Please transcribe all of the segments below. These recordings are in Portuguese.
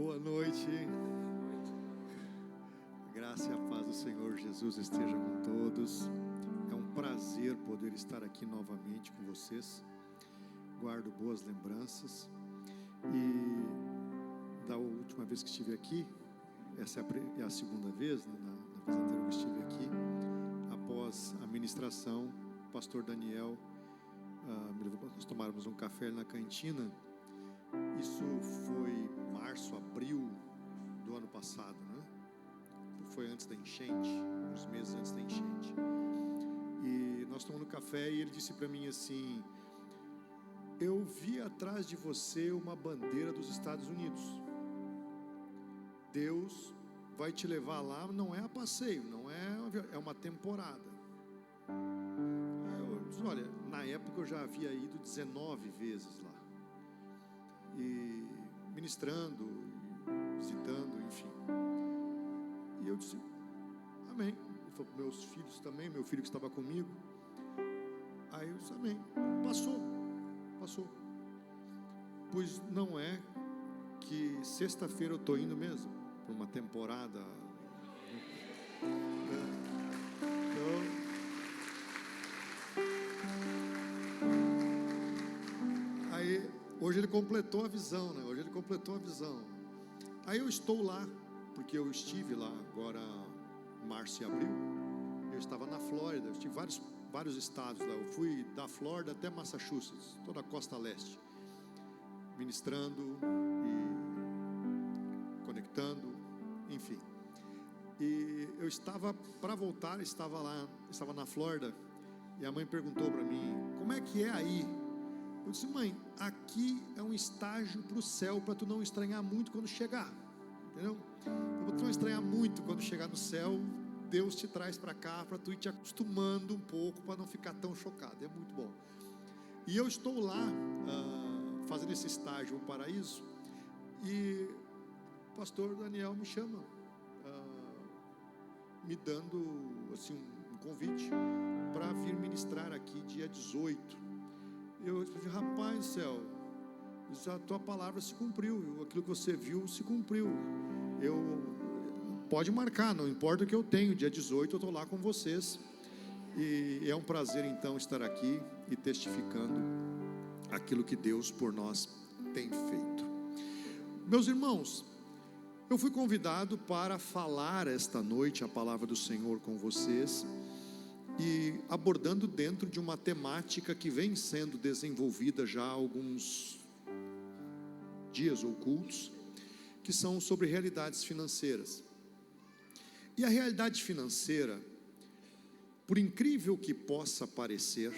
Boa noite. Graça e a paz do Senhor Jesus esteja com todos. É um prazer poder estar aqui novamente com vocês. Guardo boas lembranças. E da última vez que estive aqui, essa é a segunda vez, né? Na vez anterior que estive aqui, após a ministração, o pastor Daniel me levou para nós tomarmos um café na cantina. Isso foi março, abril do ano passado, né? Foi antes da enchente, uns meses antes da enchente. E nós tomamos café e ele disse para mim assim: eu vi atrás de você uma bandeira dos Estados Unidos. Deus vai te levar lá, não é a passeio, não é uma temporada. Eu disse, olha, na época eu já havia ido 19 vezes lá. E ministrando, visitando, enfim. E eu disse, amém. Ele falou para meus filhos também, meu filho que estava comigo. Aí eu disse, amém. Passou. Pois não é que sexta-feira eu estou indo mesmo, para uma temporada. Aí, hoje ele completou a visão, né? Aí eu estou lá, porque eu estive lá agora março e abril. Eu estava na Flórida, eu estive vários estados lá. Eu fui da Flórida até Massachusetts, toda a costa leste, ministrando e conectando, enfim. E eu estava para voltar, estava na Flórida, e a mãe perguntou para mim, como é que é aí? Eu disse, mãe, aqui é um estágio para o céu, para tu não estranhar muito quando chegar, entendeu? Para tu não estranhar muito quando chegar no céu, Deus te traz para cá, para tu ir te acostumando um pouco, para não ficar tão chocado, é muito bom. E eu estou lá, fazendo esse estágio no Paraíso, e o pastor Daniel me chama, me dando assim, um convite para vir ministrar aqui dia 18. Eu disse, rapaz do céu, a tua palavra se cumpriu, aquilo que você viu se cumpriu. Pode marcar, não importa o que eu tenho, dia 18 eu estou lá com vocês. E é um prazer então estar aqui e testificando aquilo que Deus por nós tem feito. Meus irmãos, eu fui convidado para falar esta noite a palavra do Senhor com vocês, e abordando dentro de uma temática que vem sendo desenvolvida já há alguns dias ou cultos, que são sobre realidades financeiras. E a realidade financeira, por incrível que possa parecer,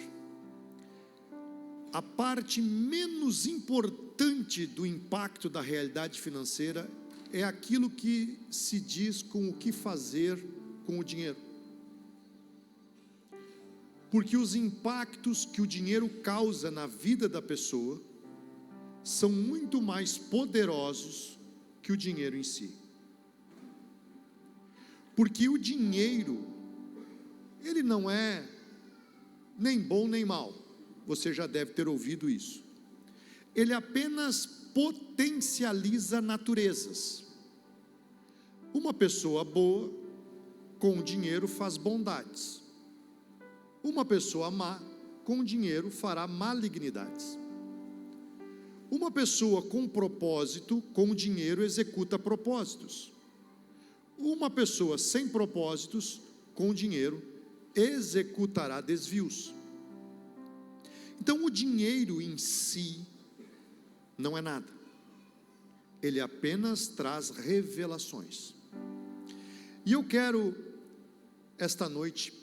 a parte menos importante do impacto da realidade financeira é aquilo que se diz com o que fazer com o dinheiro. Porque os impactos que o dinheiro causa na vida da pessoa são muito mais poderosos que o dinheiro em si. Porque o dinheiro, ele não é nem bom nem mal, você já deve ter ouvido isso. Ele apenas potencializa naturezas. Uma pessoa boa, com o dinheiro faz bondades. Uma pessoa má, com dinheiro, fará malignidades. Uma pessoa com propósito, com dinheiro, executa propósitos. Uma pessoa sem propósitos, com dinheiro, executará desvios. Então, o dinheiro em si não é nada. Ele apenas traz revelações. E eu quero, esta noite,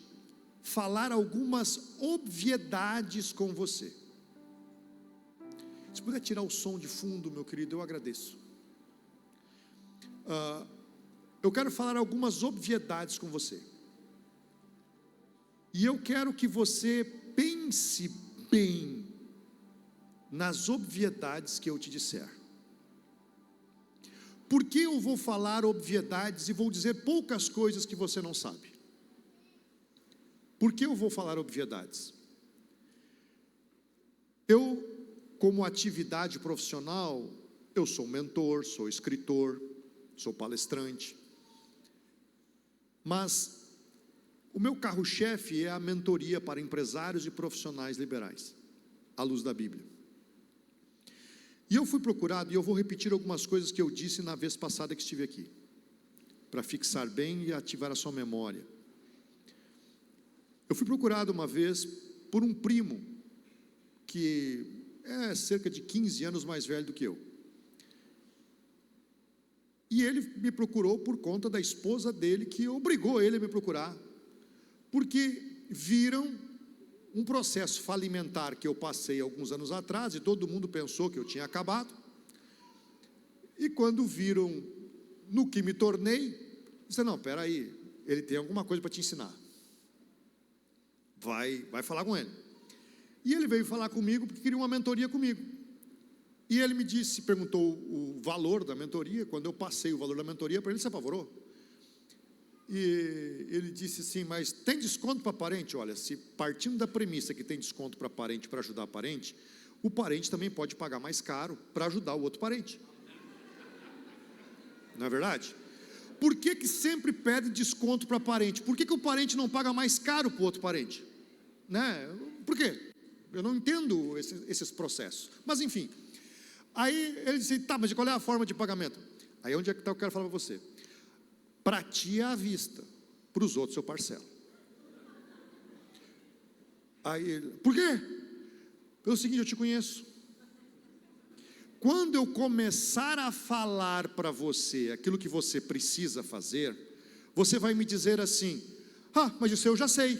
falar algumas obviedades com você. Se puder tirar o som de fundo, meu querido, eu agradeço. Eu quero falar algumas obviedades com você. E eu quero que você pense bem nas obviedades que eu te disser. Por que eu vou falar obviedades e vou dizer poucas coisas que você não sabe? Por que eu vou falar obviedades? Eu, como atividade profissional, Eu sou mentor, sou escritor, sou palestrante, mas o meu carro-chefe é a mentoria para empresários e profissionais liberais, à luz da Bíblia. E eu fui procurado, e eu vou repetir algumas coisas que eu disse na vez passada que estive aqui, para fixar bem e ativar a sua memória. Eu fui procurado uma vez por um primo, que é cerca de 15 anos mais velho do que eu. E ele me procurou por conta da esposa dele, que obrigou ele a me procurar, porque viram um processo falimentar que eu passei alguns anos atrás, e todo mundo pensou que eu tinha acabado, e quando viram no que me tornei, disseram: não, espera aí, ele tem alguma coisa para te ensinar, vai falar com ele. E ele veio falar comigo, porque queria uma mentoria comigo, e ele me disse, perguntou o valor da mentoria. Quando eu passei o valor da mentoria para ele, se apavorou, e ele disse assim: mas tem desconto para parente? Olha, se partindo da premissa que tem desconto para parente, para ajudar parente, o parente também pode pagar mais caro para ajudar o outro parente, não é verdade? Por que sempre pede desconto para parente? Por que o parente não paga mais caro para o outro parente? Né? Por quê? Eu não entendo esses processos, mas enfim. Aí ele disse: tá, mas qual é a forma de pagamento? Aí onde é que eu quero falar para você? Para ti é à vista, para os outros eu parcelo. Aí ele: por quê? Pelo seguinte, eu te conheço. Quando eu começar a falar para você aquilo que você precisa fazer, você vai me dizer assim: ah, mas isso eu já sei.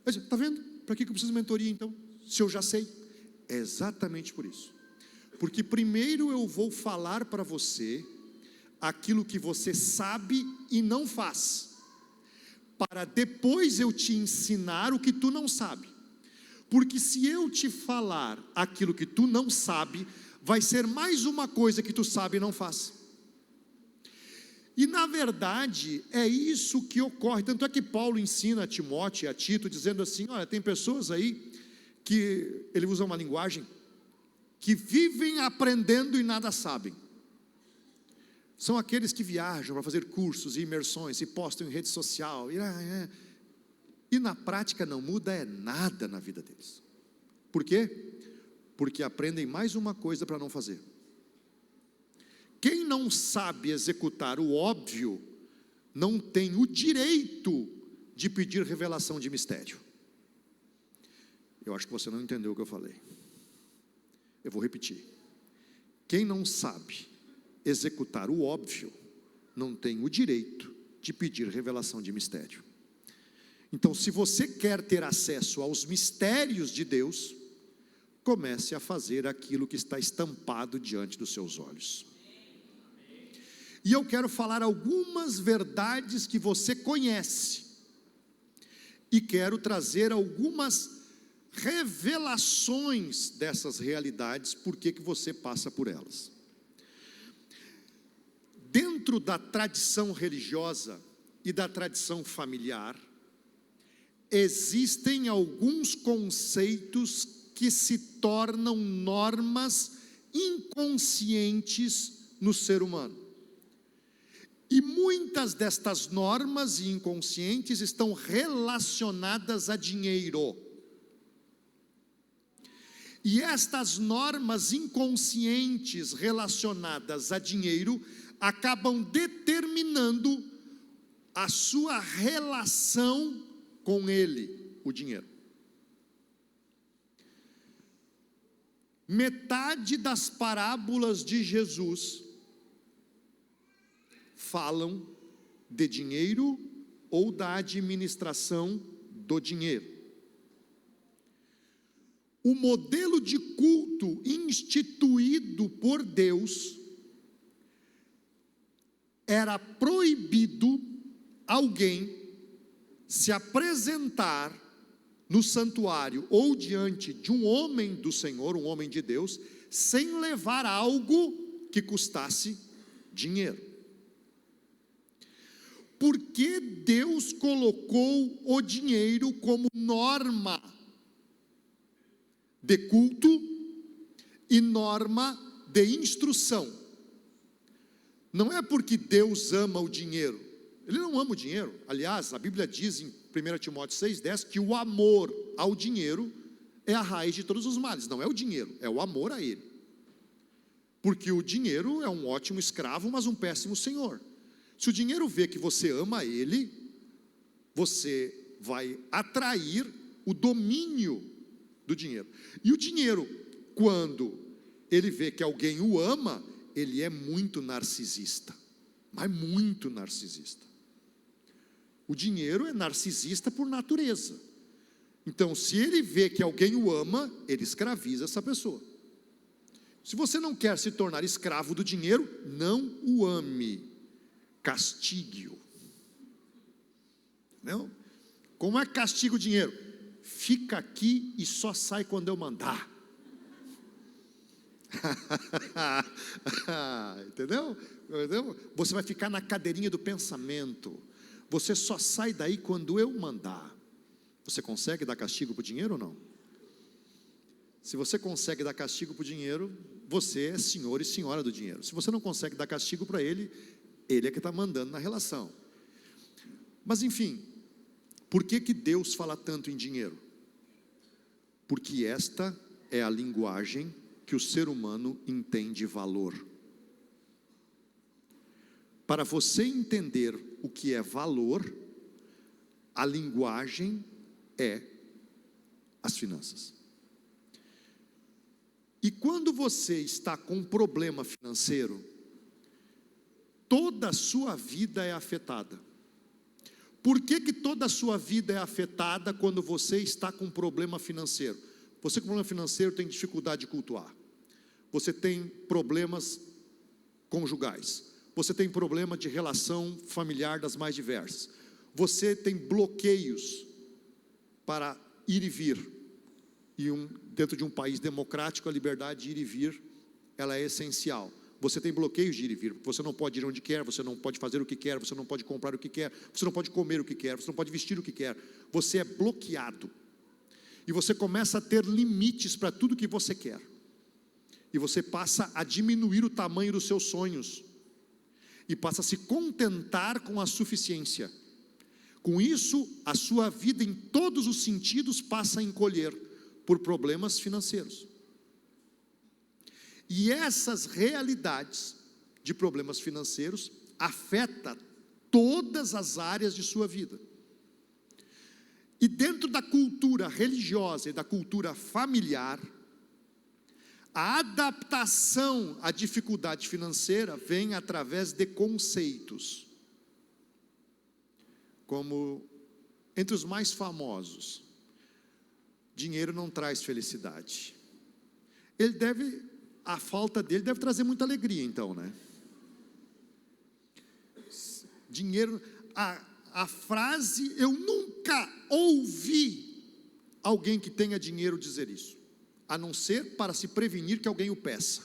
Está vendo? Para que eu preciso de mentoria então? Se eu já sei. É exatamente por isso. Porque primeiro eu vou falar para você aquilo que você sabe e não faz, para depois eu te ensinar o que tu não sabe. Porque se eu te falar aquilo que tu não sabe, vai ser mais uma coisa que tu sabe e não faz. E na verdade é isso que ocorre. Tanto é que Paulo ensina a Timóteo e a Tito, dizendo assim: olha, tem pessoas aí que ele usa uma linguagem que vivem aprendendo e nada sabem. São aqueles que viajam para fazer cursos e imersões, e postam em rede social, e na prática não muda nada na vida deles. Por quê? Porque aprendem mais uma coisa para não fazer. Quem não sabe executar o óbvio, não tem o direito de pedir revelação de mistério. Eu acho que você não entendeu o que eu falei. Eu vou repetir. Quem não sabe executar o óbvio, não tem o direito de pedir revelação de mistério. Então, se você quer ter acesso aos mistérios de Deus, comece a fazer aquilo que está estampado diante dos seus olhos. E eu quero falar algumas verdades que você conhece, e quero trazer algumas revelações dessas realidades, porque que você passa por elas. Dentro da tradição religiosa e da tradição familiar, existem alguns conceitos que se tornam normas inconscientes no ser humano. E muitas destas normas inconscientes estão relacionadas a dinheiro. E estas normas inconscientes relacionadas a dinheiro acabam determinando a sua relação com ele, o dinheiro. Metade das parábolas de Jesus falam de dinheiro ou da administração do dinheiro. O modelo de culto instituído por Deus era proibido alguém se apresentar no santuário ou diante de um homem do Senhor, um homem de Deus, sem levar algo que custasse dinheiro. Por que Deus colocou o dinheiro como norma de culto e norma de instrução. Não é porque Deus ama o dinheiro. Ele não ama o dinheiro. Aliás, a Bíblia diz em 1 Timóteo 6,10 que o amor ao dinheiro é a raiz de todos os males. Não é o dinheiro, é o amor a ele. Porque o dinheiro é um ótimo escravo, mas um péssimo senhor. Se o dinheiro vê que você ama ele, você vai atrair o domínio do dinheiro. E o dinheiro, quando ele vê que alguém o ama, ele é muito narcisista, mas muito narcisista. O dinheiro é narcisista por natureza. Então, se ele vê que alguém o ama, ele escraviza essa pessoa. Se você não quer se tornar escravo do dinheiro, não o ame, castigue-o. Não? Como é que castiga o dinheiro? Fica aqui e só sai quando eu mandar. Entendeu? Você vai ficar na cadeirinha do pensamento. Você só sai daí quando eu mandar. Você consegue dar castigo para o dinheiro ou não? Se você consegue dar castigo para o dinheiro, você é senhor e senhora do dinheiro. Se você não consegue dar castigo para ele, ele é que está mandando na relação. Mas enfim, por que Deus fala tanto em dinheiro? Porque esta é a linguagem que o ser humano entende valor. Para você entender o que é valor, a linguagem é as finanças. E quando você está com um problema financeiro, toda a sua vida é afetada. Por que toda a sua vida é afetada quando você está com um problema financeiro? Você com problema financeiro tem dificuldade de cultuar. Você tem problemas conjugais. Você tem problema de relação familiar das mais diversas. Você tem bloqueios para ir e vir. E dentro de um país democrático, a liberdade de ir e vir, ela é essencial. Você tem bloqueios de ir e vir. Você não pode ir onde quer, você não pode fazer o que quer, você não pode comprar o que quer, você não pode comer o que quer, você não pode vestir o que quer. Você é bloqueado. E você começa a ter limites para tudo que você quer. E você passa a diminuir o tamanho dos seus sonhos. E passa a se contentar com a suficiência. Com isso, a sua vida em todos os sentidos passa a encolher por problemas financeiros. E essas realidades de problemas financeiros afetam todas as áreas de sua vida. E dentro da cultura religiosa e da cultura familiar, a adaptação à dificuldade financeira vem através de conceitos, como entre os mais famosos: dinheiro não traz felicidade. A falta dele deve trazer muita alegria, então, né? Dinheiro, a frase, eu nunca ouvi alguém que tenha dinheiro dizer isso, a não ser para se prevenir que alguém o peça.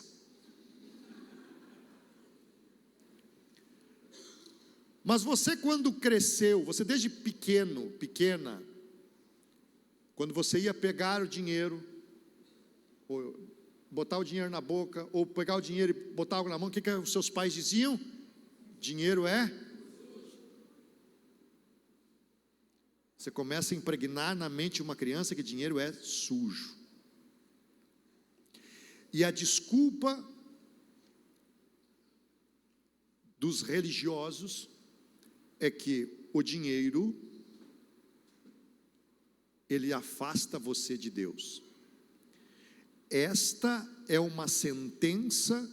Mas você, quando cresceu, você desde pequena, quando você ia pegar o dinheiro, ou botar o dinheiro na boca, ou pegar o dinheiro e botar algo na mão, o que os seus pais diziam? Dinheiro é? Você começa a impregnar na mente de uma criança que dinheiro é sujo. E a desculpa dos religiosos é que o dinheiro, ele afasta você de Deus. Esta é uma sentença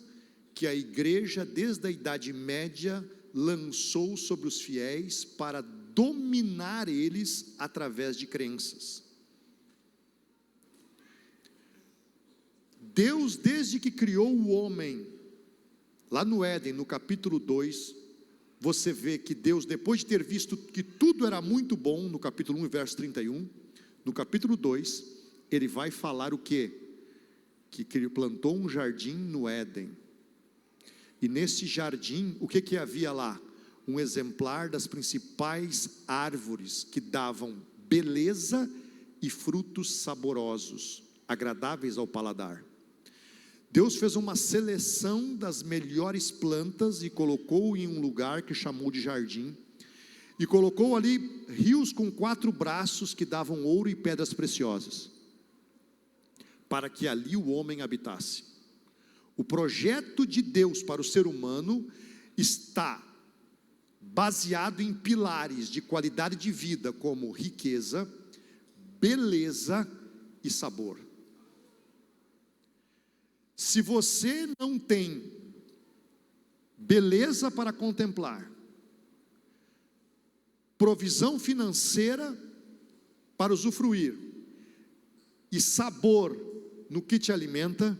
que a igreja, desde a Idade Média, lançou sobre os fiéis para dominar eles através de crenças. Deus, desde que criou o homem, lá no Éden, no capítulo 2, você vê que Deus, depois de ter visto que tudo era muito bom, no capítulo 1, verso 31, no capítulo 2, ele vai falar o quê? Que ele plantou um jardim no Éden, e nesse jardim, o que havia lá? Um exemplar das principais árvores que davam beleza e frutos saborosos, agradáveis ao paladar. Deus fez uma seleção das melhores plantas e colocou em um lugar que chamou de jardim, e colocou ali rios com 4 braços que davam ouro e pedras preciosas, para que ali o homem habitasse. O projeto de Deus para o ser humano está baseado em pilares de qualidade de vida, como riqueza, beleza e sabor. Se você não tem beleza para contemplar, provisão financeira para usufruir e sabor no que te alimenta,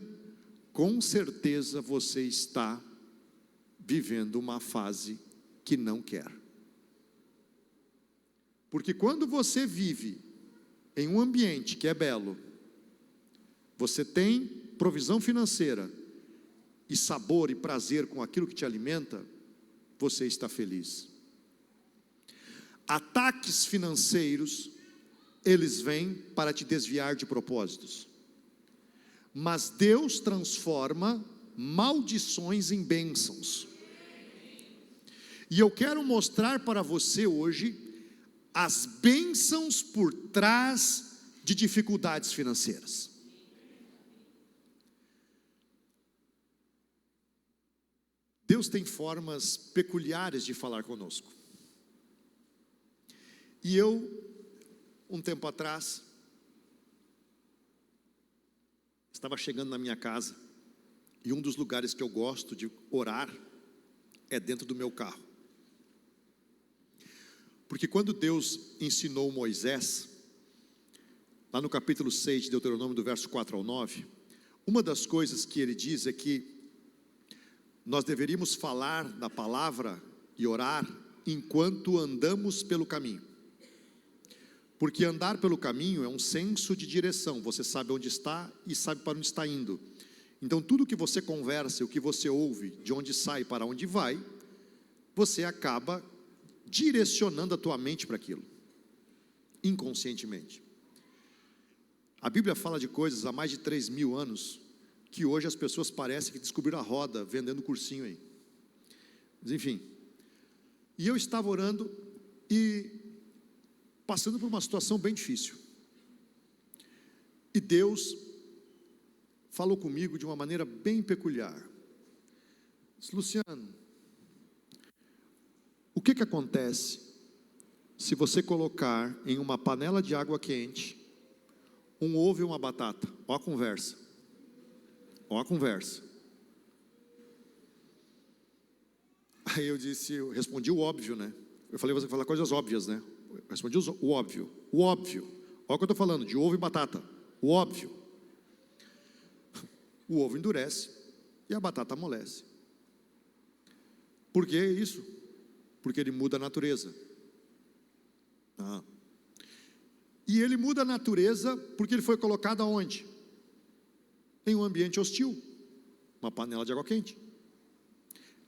com certeza você está vivendo uma fase que não quer. Porque quando você vive em um ambiente que é belo, você tem provisão financeira e sabor e prazer com aquilo que te alimenta, você está feliz. Ataques financeiros, eles vêm para te desviar de propósitos, mas Deus transforma maldições em bênçãos. E eu quero mostrar para você hoje as bênçãos por trás de dificuldades financeiras. Deus tem formas peculiares de falar conosco. E eu, um tempo atrás, estava chegando na minha casa, e um dos lugares que eu gosto de orar é dentro do meu carro. Porque quando Deus ensinou Moisés, lá no capítulo 6 de Deuteronômio, do verso 4 ao 9, uma das coisas que ele diz é que nós deveríamos falar da palavra e orar enquanto andamos pelo caminho. Porque andar pelo caminho é um senso de direção, você sabe onde está e sabe para onde está indo. Então tudo que você conversa, o que você ouve, de onde sai para onde vai, você acaba direcionando a tua mente para aquilo, inconscientemente. A Bíblia fala de coisas há mais de 3.000 anos, que hoje as pessoas parecem que descobriram a roda, vendendo cursinho aí. Mas enfim, e eu estava orando e passando por uma situação bem difícil, e Deus falou comigo de uma maneira bem peculiar. Disse: Luciano, o que acontece se você colocar em uma panela de água quente um ovo e uma batata? Ó a conversa, ó a conversa. Aí eu respondi o óbvio, né? Eu falei, você fala coisas óbvias, né? Eu respondi o óbvio, o óbvio. Olha o que eu estou falando, de ovo e batata, o óbvio. O ovo endurece e a batata amolece. Por que isso? Porque ele muda a natureza. E ele muda a natureza porque ele foi colocado aonde? Em um ambiente hostil, uma panela de água quente.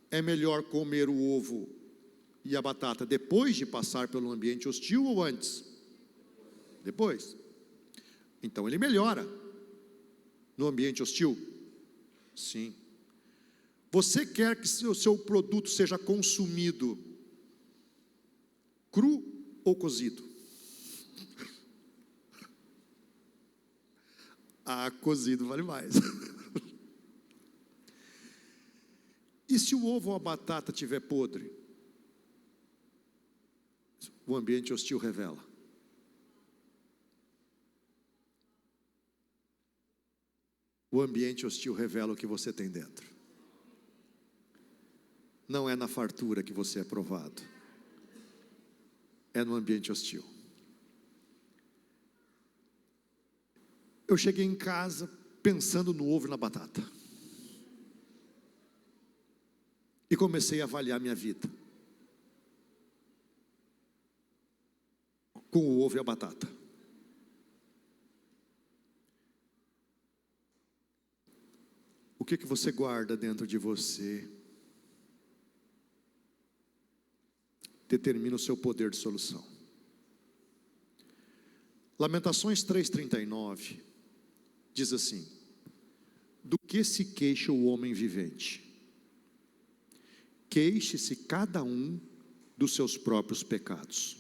É melhor comer o ovo e a batata depois de passar pelo ambiente hostil ou antes? Depois. Então ele melhora no ambiente hostil? Sim. Você quer que o seu produto seja consumido cru ou cozido? Cozido vale mais. E se o ovo ou a batata estiver podre? O ambiente hostil revela. O ambiente hostil revela o que você tem dentro. Não é na fartura que você é provado, é no ambiente hostil. Eu cheguei em casa pensando no ovo e na batata, e comecei a avaliar minha vida com o ovo e a batata. O que você guarda dentro de você determina o seu poder de solução. Lamentações 3:39 diz assim: do que se queixa o homem vivente? Queixe-se cada um dos seus próprios pecados.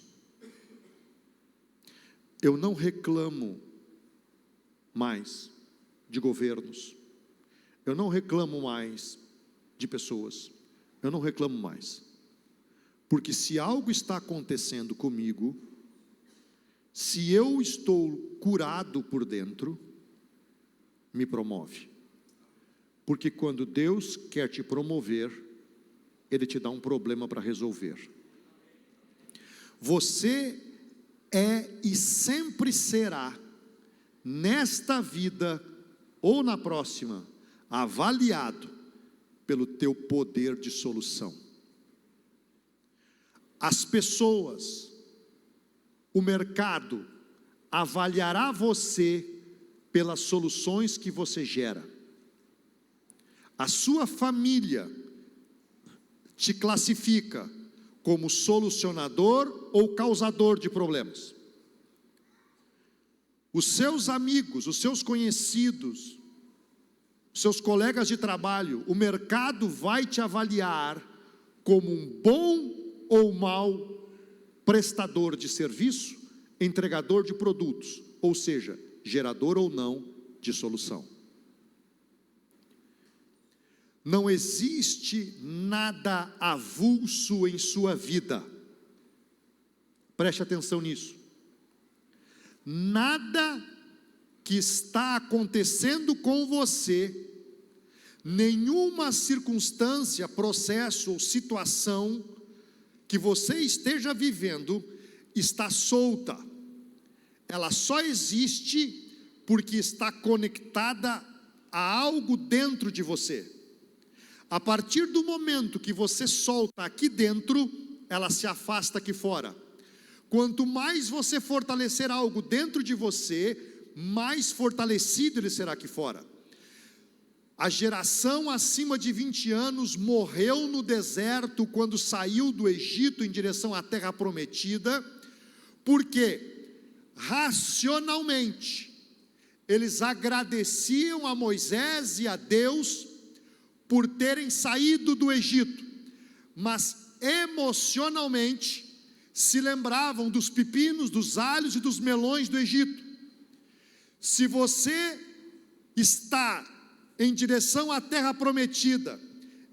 Eu não reclamo mais de governos, eu não reclamo mais de pessoas, eu não reclamo mais, porque se algo está acontecendo comigo, se eu estou curado por dentro, me promove, porque quando Deus quer te promover, Ele te dá um problema para resolver. Você é e sempre será, nesta vida ou na próxima, avaliado pelo teu poder de solução. As pessoas, o mercado, avaliará você pelas soluções que você gera. A sua família te classifica como solucionador ou causador de problemas. Os seus amigos, os seus conhecidos, seus colegas de trabalho, o mercado vai te avaliar como um bom ou mau prestador de serviço, entregador de produtos, ou seja, gerador ou não de solução. Não existe nada avulso em sua vida. Preste atenção nisso. Nada que está acontecendo com você, nenhuma circunstância, processo ou situação que você esteja vivendo está solta. Ela só existe porque está conectada a algo dentro de você. A partir do momento que você solta aqui dentro, ela se afasta aqui fora. Quanto mais você fortalecer algo dentro de você, mais fortalecido ele será aqui fora. A geração acima de 20 anos morreu no deserto quando saiu do Egito em direção à terra prometida, porque racionalmente eles agradeciam a Moisés e a Deus por terem saído do Egito, mas emocionalmente se lembravam dos pepinos, dos alhos e dos melões do Egito. Se você está em direção à terra prometida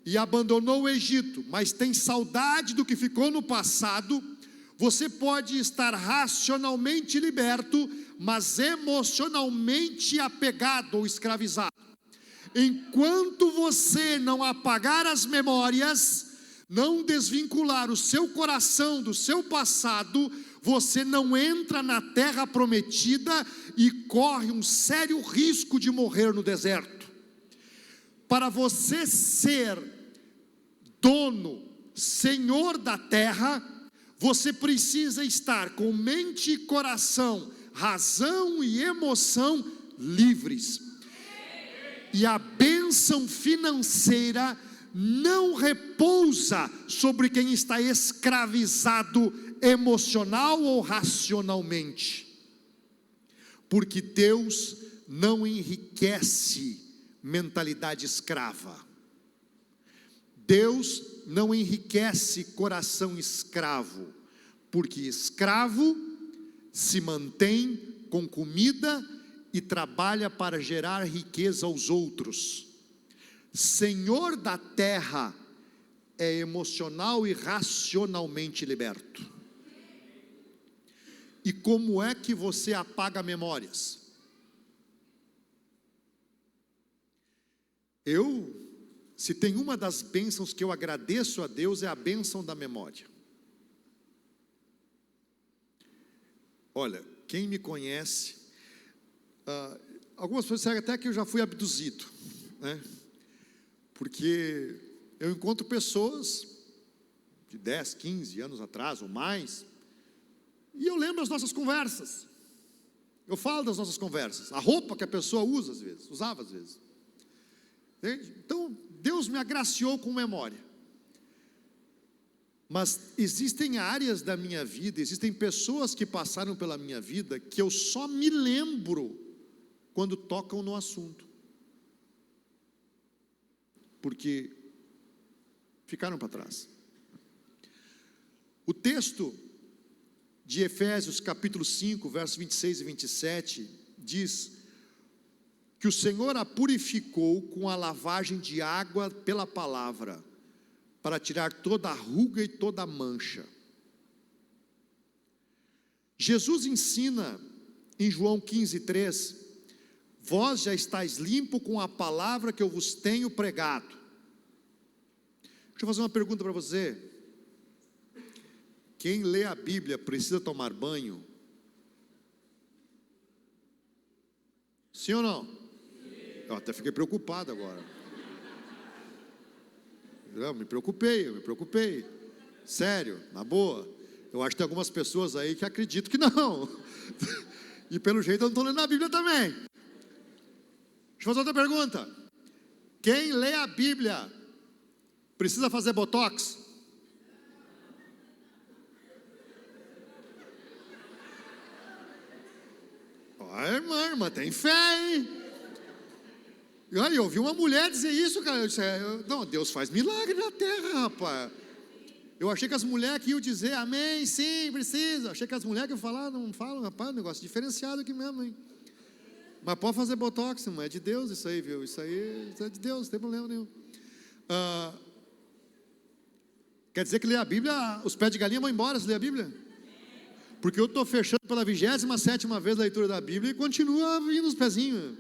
e abandonou o Egito, mas tem saudade do que ficou no passado, você pode estar racionalmente liberto, mas emocionalmente apegado ou escravizado. Enquanto você não apagar as memórias, não desvincular o seu coração do seu passado, você não entra na terra prometida e corre um sério risco de morrer no deserto. Para você ser dono, senhor da terra, você precisa estar com mente e coração, razão e emoção livres. E a bênção financeira não repousa sobre quem está escravizado emocional ou racionalmente, porque Deus não enriquece mentalidade escrava. Deus não enriquece coração escravo, porque escravo se mantém com comida e trabalha para gerar riqueza aos outros. Senhor da terra é emocional e racionalmente liberto. E como é que você apaga memórias? Se tem uma das bênçãos que eu agradeço a Deus, é a bênção da memória. Olha, quem me conhece, algumas pessoas disseram até que eu já fui abduzido, né? Porque eu encontro pessoas de 10, 15 anos atrás ou mais, e eu lembro as nossas conversas, eu falo das nossas conversas, a roupa que a pessoa usa às vezes, usava às vezes. Entende? Então, Deus me agraciou com memória. Mas existem áreas da minha vida, existem pessoas que passaram pela minha vida, que eu só me lembro quando tocam no assunto. porque ficaram para trás. O texto de Efésios capítulo 5, versos 26 e 27, diz que o Senhor a purificou com a lavagem de água pela palavra, para tirar toda a ruga e toda a mancha. Jesus ensina em João 15:3, vós já estáis limpo com a palavra que eu vos tenho pregado. Deixa eu fazer uma pergunta para você. Quem lê a Bíblia precisa tomar banho? Sim ou não? Eu até fiquei preocupado agora. Eu me preocupei. Sério, na boa. Eu acho que tem algumas pessoas aí que acreditam que não. E pelo jeito eu não estou lendo a Bíblia também. Deixa eu fazer outra pergunta. Quem lê a Bíblia precisa fazer botox? Irmã, tem fé, hein? Eu ouvi uma mulher dizer isso, cara. Eu disse, não, Deus faz milagre na terra, rapaz. Eu achei que as mulheres que iam dizer, amém, sim, precisa. Achei que as mulheres que iam falar, não falam, rapaz, um negócio diferenciado aqui mesmo, hein? Mas pode fazer botox, não é de Deus isso aí, viu? Isso é de Deus, não tem problema nenhum. Quer dizer que ler a Bíblia, os pés de galinha vão embora se ler a Bíblia? Porque eu estou fechando pela 27ª vez a leitura da Bíblia e continua vindo os pezinhos.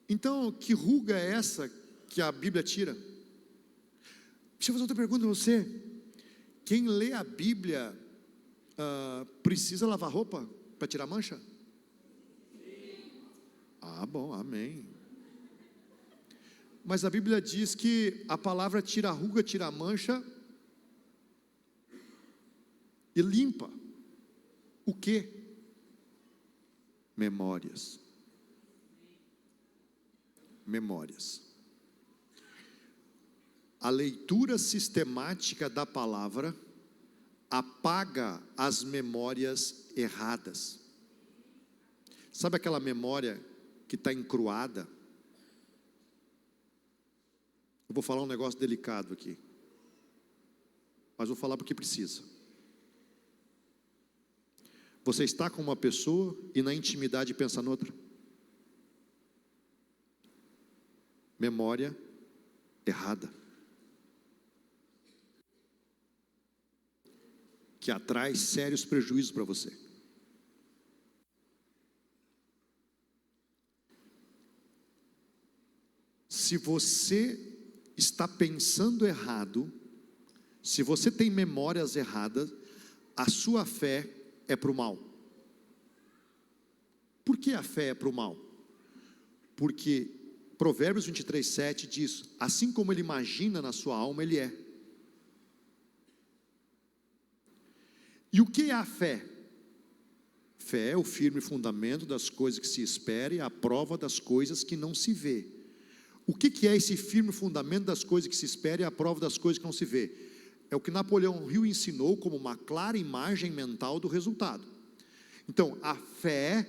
Então, que ruga é essa que a Bíblia tira? Deixa eu fazer outra pergunta para você. Quem lê a Bíblia precisa lavar roupa para tirar mancha? Bom, amém. Mas a Bíblia diz que a palavra tira a ruga, tira a mancha e limpa. O quê? Memórias. A leitura sistemática da palavra apaga as memórias erradas. Sabe aquela memória que está encruada? Eu vou falar um negócio delicado aqui, mas vou falar porque precisa. Você está com uma pessoa e na intimidade pensa noutra. Memória errada, que atrai sérios prejuízos para você. Se você está pensando errado, se você tem memórias erradas, a sua fé é para o mal. Por que a fé é para o mal? Porque Provérbios 23:7 diz, assim como ele imagina na sua alma, ele é. E o que é a fé? Fé é o firme fundamento das coisas que se espera e a prova das coisas que não se vê. O que é esse firme fundamento das coisas que se espera e a prova das coisas que não se vê? É o que Napoleão Hill ensinou como uma clara imagem mental do resultado. Então, a fé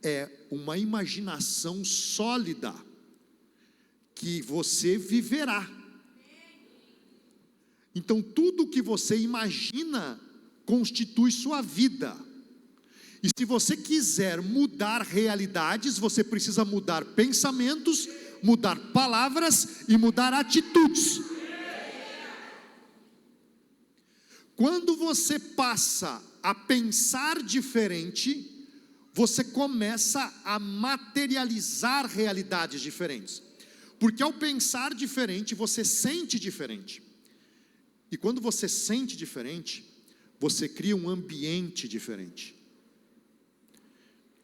é uma imaginação sólida que você viverá. Então, tudo que você imagina constitui sua vida. E se você quiser mudar realidades, você precisa mudar pensamentos, mudar palavras e mudar atitudes. Quando você passa a pensar diferente, você começa a materializar realidades diferentes. Porque ao pensar diferente, você sente diferente. E quando você sente diferente, você cria um ambiente diferente.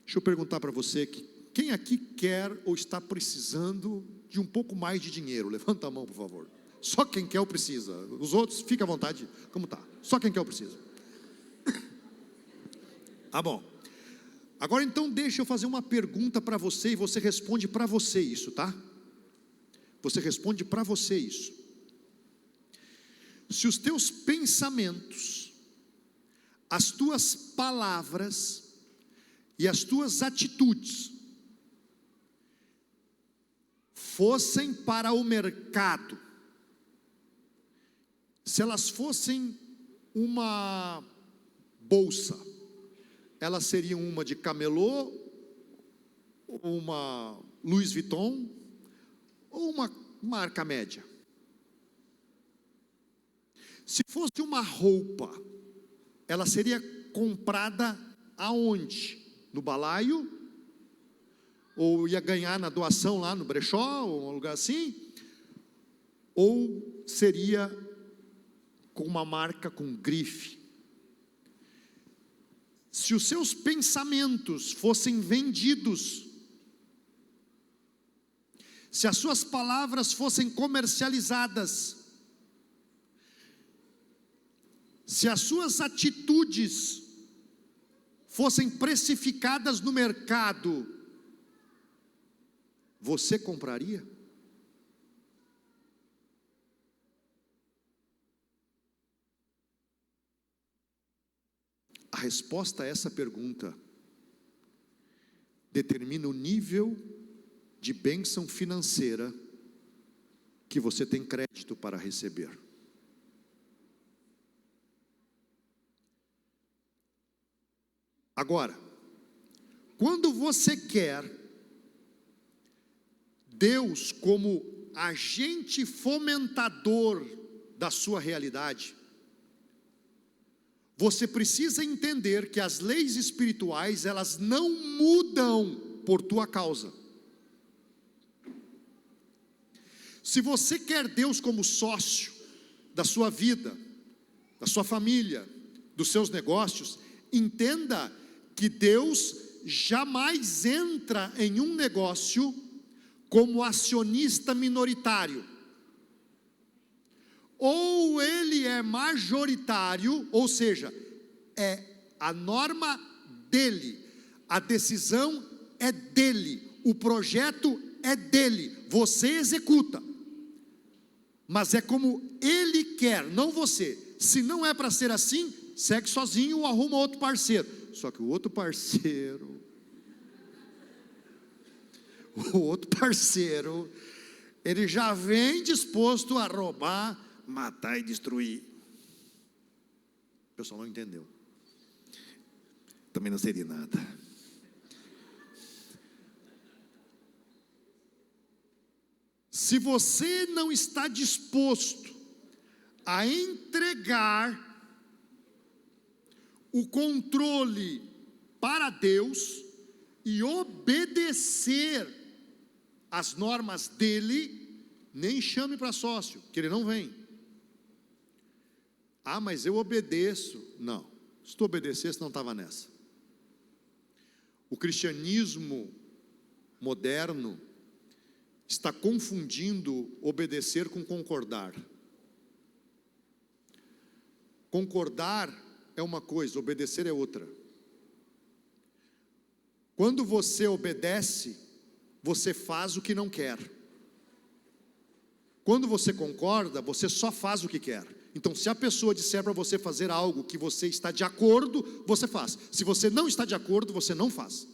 Deixa eu perguntar para você, quem aqui quer ou está precisando de um pouco mais de dinheiro? Levanta a mão, por favor. Só quem quer ou precisa. Os outros, fica à vontade, como está. Só quem quer ou precisa. Bom. Agora então deixa eu fazer uma pergunta para você e você responde para você isso, tá? Você responde para você isso. Se os teus pensamentos, as tuas palavras e as tuas atitudes fossem para o mercado, se elas fossem uma bolsa, elas seriam uma de camelô, uma Louis Vuitton, ou uma marca média? Se fosse uma roupa, ela seria comprada aonde? No balaio? Ou ia ganhar na doação lá no brechó, ou um lugar assim? Ou seria com uma marca com grife? Se os seus pensamentos fossem vendidos, se as suas palavras fossem comercializadas, se as suas atitudes fossem precificadas no mercado, você compraria? A resposta a essa pergunta determina o nível de bênção financeira que você tem crédito para receber. Agora, quando você quer Deus como agente fomentador da sua realidade, você precisa entender que as leis espirituais, elas não mudam por tua causa. Se você quer Deus como sócio da sua vida, da sua família, dos seus negócios, entenda que Deus jamais entra em um negócio como acionista minoritário. Ou ele é majoritário, ou seja, é a norma dele, a decisão é dele, o projeto é dele, você executa, mas é como ele quer, não você. Se não é para ser assim, segue sozinho ou arruma outro parceiro. Só que o outro parceiro, ele já vem disposto a roubar, matar e destruir. O pessoal não entendeu. Também não seria nada. Se você não está disposto a entregar o controle para Deus e obedecer as normas dele, nem chame para sócio, que ele não vem. Ah, mas eu obedeço. Não, se tu obedecesse não estava nessa. O cristianismo moderno está confundindo obedecer com concordar. Concordar é uma coisa, obedecer é outra. Quando você obedece, você faz o que não quer. Quando você concorda, você só faz o que quer. Então, se a pessoa disser para você fazer algo que você está de acordo, você faz. Se você não está de acordo, você não faz.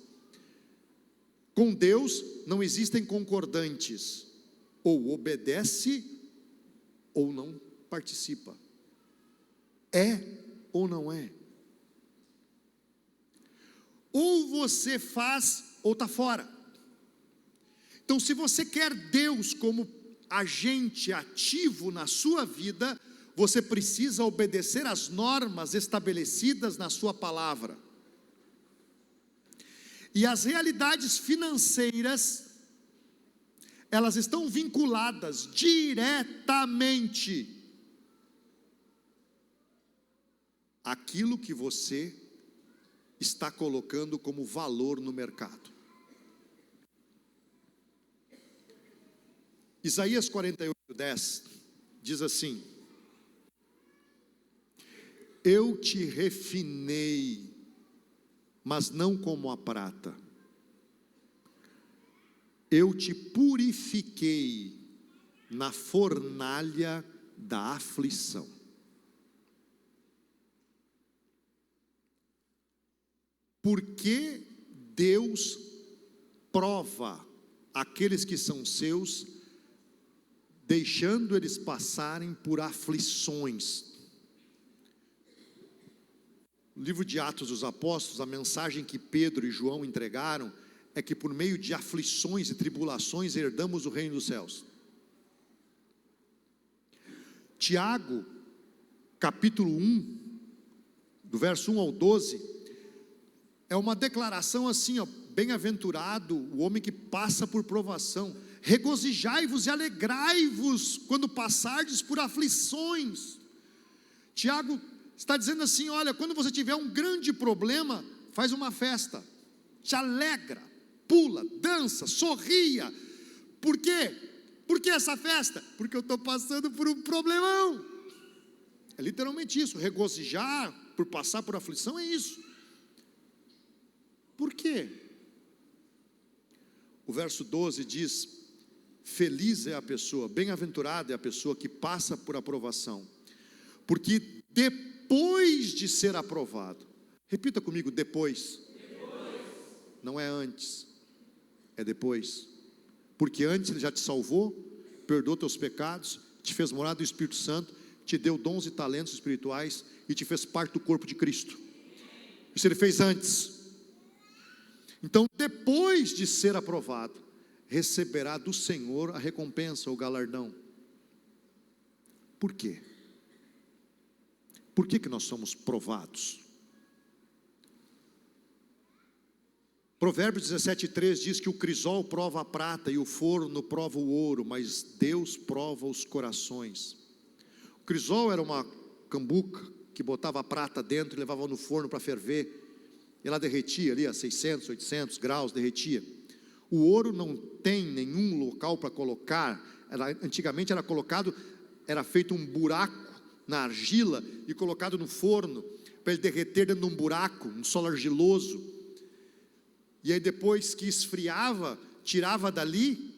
Com Deus não existem concordantes. Ou obedece, ou não participa. É ou não é? Ou você faz, ou está fora. Então, se você quer Deus como agente ativo na sua vida, você precisa obedecer às normas estabelecidas na sua palavra. E as realidades financeiras, elas estão vinculadas diretamente àquilo que você está colocando como valor no mercado. Isaías 48:10 diz assim: eu te refinei, mas não como a prata, eu te purifiquei na fornalha da aflição. Porque Deus prova aqueles que são seus deixando eles passarem por aflições. No livro de Atos dos Apóstolos, a mensagem que Pedro e João entregaram é que por meio de aflições e tribulações herdamos o reino dos céus. Tiago, capítulo 1, do verso 1 ao 12, é uma declaração assim, ó: bem-aventurado o homem que passa por provação, regozijai-vos e alegrai-vos quando passardes por aflições. Tiago está dizendo assim: olha, quando você tiver um grande problema, faz uma festa, te alegra, pula, dança, sorria. Por quê? Por que essa festa? Porque eu estou passando por um problemão. É literalmente isso, regozijar por passar por aflição é isso. Por quê? O verso 12 diz: feliz é a pessoa, bem-aventurada é a pessoa que passa por aprovação, porque depois de ser aprovado, repita comigo: depois. Não é antes, é depois. Porque antes ele já te salvou, perdoou teus pecados, te fez morar do Espírito Santo, te deu dons e talentos espirituais e te fez parte do corpo de Cristo. Isso ele fez antes. Então, depois de ser aprovado, receberá do Senhor a recompensa, o galardão. Por quê? Por que nós somos provados? Provérbios 17:3 diz que o crisol prova a prata e o forno prova o ouro, mas Deus prova os corações. O crisol era uma cambuca que botava a prata dentro e levava no forno para ferver, e ela derretia ali a 600, 800 graus, derretia. O ouro não tem nenhum local para colocar. Antigamente era feito um buraco na argila e colocado no forno, para ele derreter dentro de um buraco, um solo argiloso. E aí depois que esfriava, tirava dali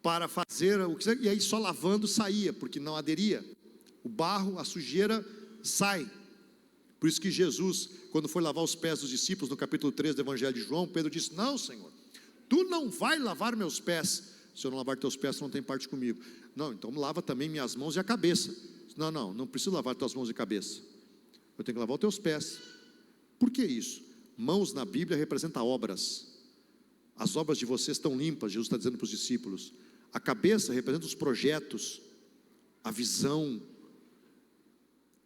para fazer o que, e aí só lavando saía, porque não aderia. O barro, a sujeira sai. Por isso que Jesus, quando foi lavar os pés dos discípulos, no capítulo 3 do Evangelho de João, Pedro disse: não, Senhor, tu não vai lavar meus pés. Se eu não lavar teus pés, tu não tem parte comigo. Não, então lava também minhas mãos e a cabeça. Não preciso lavar tuas mãos e cabeça. Eu tenho que lavar os teus pés. Por que isso? Mãos na Bíblia representa obras. As obras de vocês estão limpas, Jesus está dizendo para os discípulos. A cabeça representa os projetos, a visão.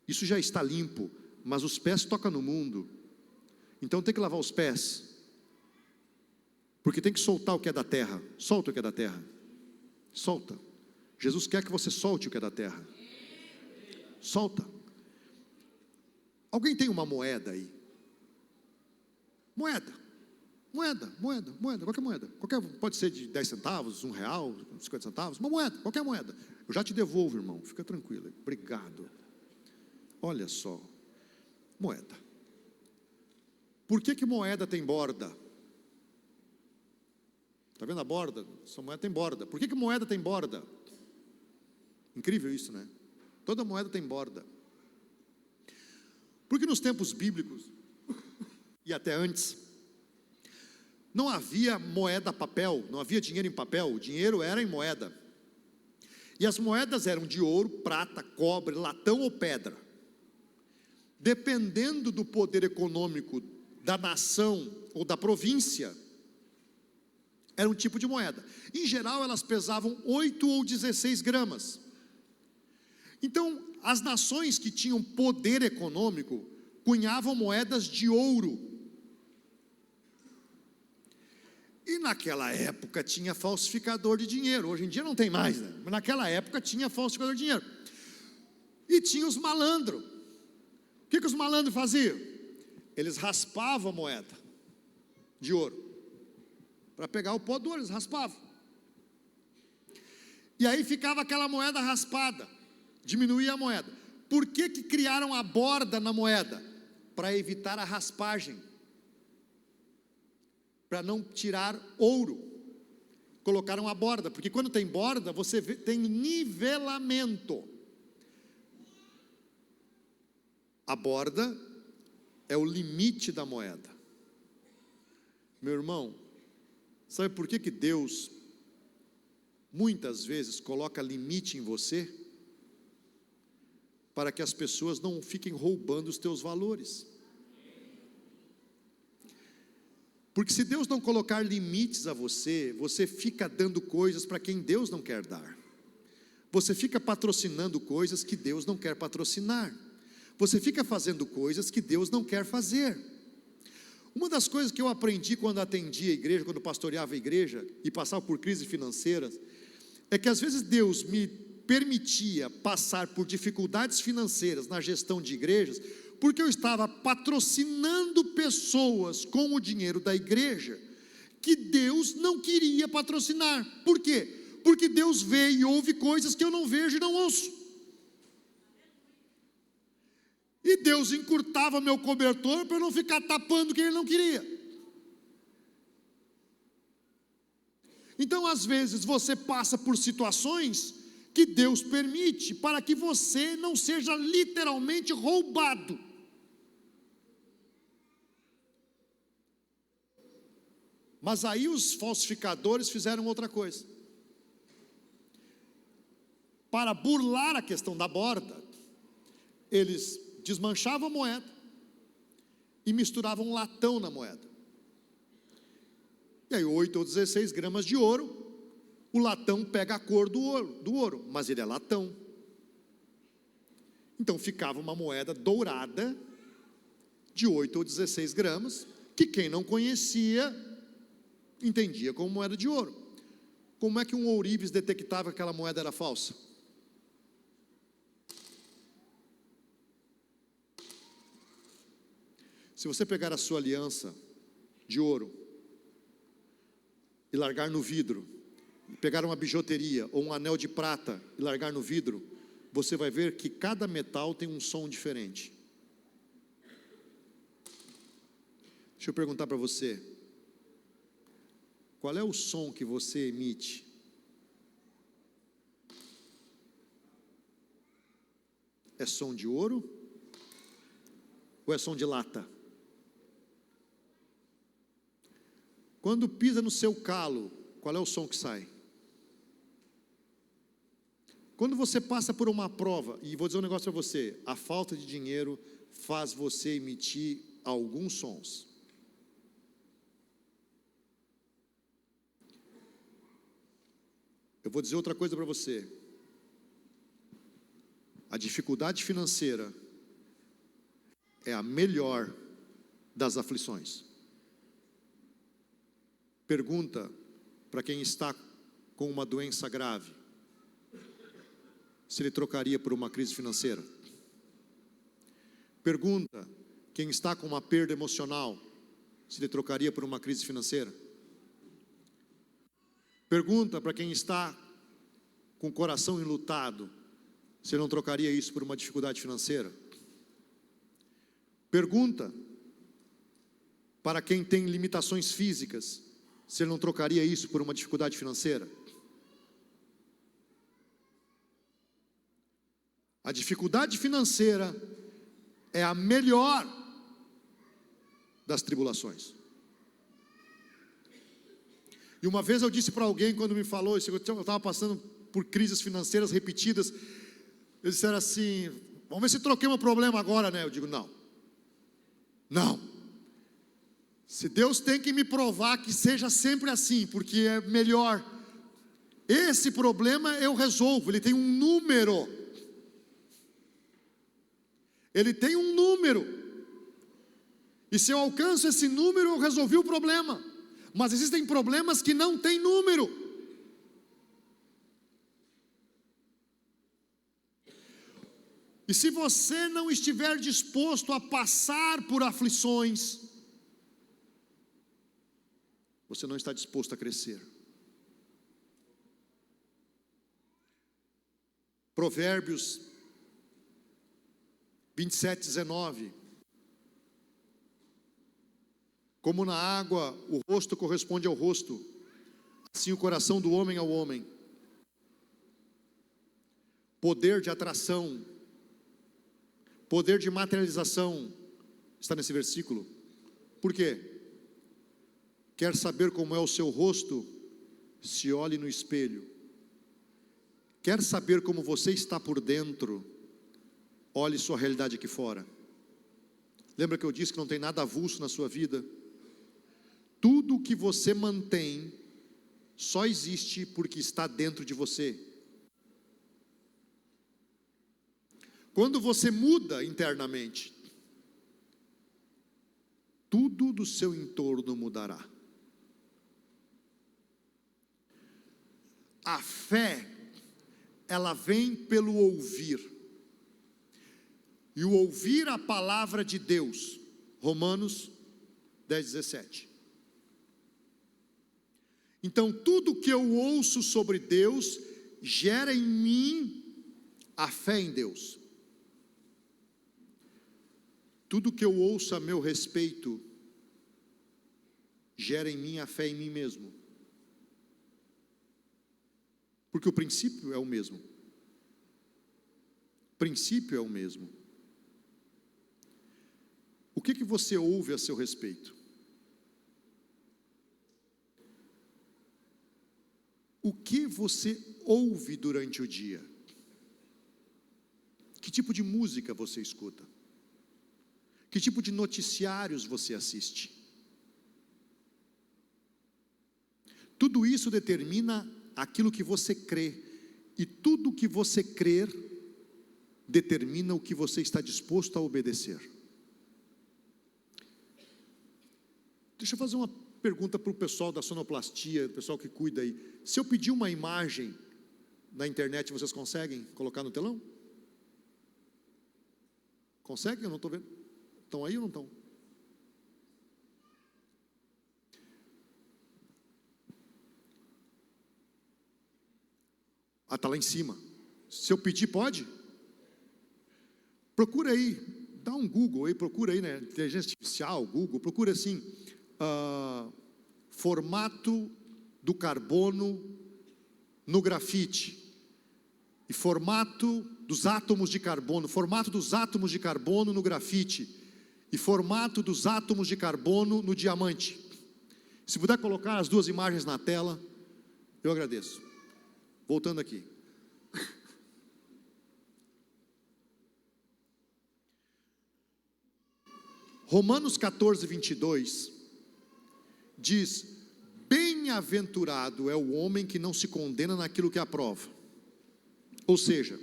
Isso já está limpo, mas os pés tocam no mundo. Então tem que lavar os pés, porque tem que soltar o que é da terra. Solta o que é da terra. Solta. Jesus quer que você solte o que é da terra. Solta. Alguém tem uma moeda aí? Moeda, qualquer moeda, pode ser de 10 centavos, R$1, 50 centavos, uma moeda, qualquer moeda, eu já te devolvo, irmão, fica tranquilo, obrigado. Olha só, moeda. Por que moeda tem borda? Está vendo a borda? Essa moeda tem borda. Por que moeda tem borda? Incrível isso, né? Toda moeda tem borda. Porque nos tempos bíblicos e até antes, não havia moeda papel, não havia dinheiro em papel, o dinheiro era em moeda. E as moedas eram de ouro, prata, cobre, latão ou pedra. Dependendo do poder econômico da nação ou da província, era um tipo de moeda. Em geral, elas pesavam 8 ou 16 gramas. Então, as nações que tinham poder econômico cunhavam moedas de ouro. E naquela época tinha falsificador de dinheiro. Hoje em dia não tem mais, né? Mas naquela época tinha falsificador de dinheiro. E tinha os malandros. O que os malandros faziam? Eles raspavam a moeda de ouro. Para pegar o pó do ouro, eles raspavam. E aí ficava aquela moeda raspada. Diminuía a moeda. Por que criaram a borda na moeda? Para evitar a raspagem. Para não tirar ouro, colocaram a borda, porque quando tem borda, você tem nivelamento. A borda é o limite da moeda. Meu irmão, sabe por que Deus muitas vezes coloca limite em você, para que as pessoas não fiquem roubando os teus valores. Porque se Deus não colocar limites a você, você fica dando coisas para quem Deus não quer dar. Você fica patrocinando coisas que Deus não quer patrocinar. Você fica fazendo coisas que Deus não quer fazer. Uma das coisas que eu aprendi quando atendia a igreja, quando pastoreava a igreja e passava por crises financeiras, é que às vezes Deus me permitia passar por dificuldades financeiras na gestão de igrejas, porque eu estava patrocinando pessoas com o dinheiro da igreja, que Deus não queria patrocinar. Por quê? Porque Deus vê e ouve coisas que eu não vejo e não ouço. E Deus encurtava meu cobertor para eu não ficar tapando o que Ele não queria. Então, às vezes, você passa por situações que Deus permite para que você não seja literalmente roubado. Mas aí os falsificadores fizeram outra coisa. Para burlar a questão da borda, eles desmanchavam a moeda e misturavam latão na moeda. E aí 8 ou 16 gramas de ouro, o latão pega a cor do ouro, mas ele é latão. Então ficava uma moeda dourada de 8 ou 16 gramas, que quem não conhecia entendia como moeda de ouro. Como é que um ourives detectava que aquela moeda era falsa? Se você pegar a sua aliança de ouro e largar no vidro, pegar uma bijuteria ou um anel de prata e largar no vidro, você vai ver que cada metal tem um som diferente. Deixa eu perguntar para você, qual é o som que você emite? É som de ouro ou é som de lata? Quando pisa no seu calo, qual é o som que sai? Quando você passa por uma prova, e vou dizer um negócio para você, a falta de dinheiro faz você emitir alguns sons. Eu vou dizer outra coisa para você. A dificuldade financeira é a melhor das aflições. Pergunta para quem está com uma doença grave, se ele trocaria por uma crise financeira. Pergunta quem está com uma perda emocional, se ele trocaria por uma crise financeira. Pergunta para quem está com o coração enlutado, se ele não trocaria isso por uma dificuldade financeira. Pergunta para quem tem limitações físicas, se ele não trocaria isso por uma dificuldade financeira. A dificuldade financeira é a melhor das tribulações. E uma vez eu disse para alguém, quando me falou isso, eu estava passando por crises financeiras repetidas, eles disseram assim, vamos ver se troquei um problema agora, né? Eu digo, não. Se Deus tem que me provar que seja sempre assim, porque é melhor. Esse problema eu resolvo, ele tem um número. Ele tem um número. E se eu alcanço esse número, eu resolvi o problema. Mas existem problemas que não têm número. E se você não estiver disposto a passar por aflições, você não está disposto a crescer. Provérbios 27:19. Como na água o rosto corresponde ao rosto, assim o coração do homem ao homem. Poder de atração, poder de materialização, está nesse versículo. Por quê? Quer saber como é o seu rosto? Se olhe no espelho Quer saber como você está por dentro? Olhe sua realidade aqui fora. Lembra que eu disse que não tem nada avulso na sua vida? Tudo que você mantém só existe porque está dentro de você. Quando você muda internamente, tudo do seu entorno mudará. A fé, ela vem pelo ouvir. E o ouvir a palavra de Deus. Romanos 10:17. Então tudo que eu ouço sobre Deus gera em mim a fé em Deus. Tudo que eu ouço a meu respeito gera em mim a fé em mim mesmo. Porque o princípio é o mesmo. O princípio é o mesmo. O que você ouve a seu respeito? O que você ouve durante o dia? Que tipo de música você escuta? Que tipo de noticiários você assiste? Tudo isso determina aquilo que você crê. E tudo que você crer determina o que você está disposto a obedecer. Deixa eu fazer uma pergunta para o pessoal da sonoplastia, o pessoal que cuida aí. Se eu pedir uma imagem na internet, vocês conseguem colocar no telão? Conseguem? Eu não estou vendo. Estão aí ou não estão? Ah, está lá em cima. Se eu pedir, pode? Procura aí, dá um Google aí, procura aí, né? Inteligência artificial, Google, procura assim, formato do carbono no grafite, e formato dos átomos de carbono, formato dos átomos de carbono no grafite, e formato dos átomos de carbono no diamante. Se puder colocar as duas imagens na tela, eu agradeço. Voltando aqui. Romanos 14:22 diz: bem-aventurado é o homem que não se condena naquilo que aprova. Ou seja,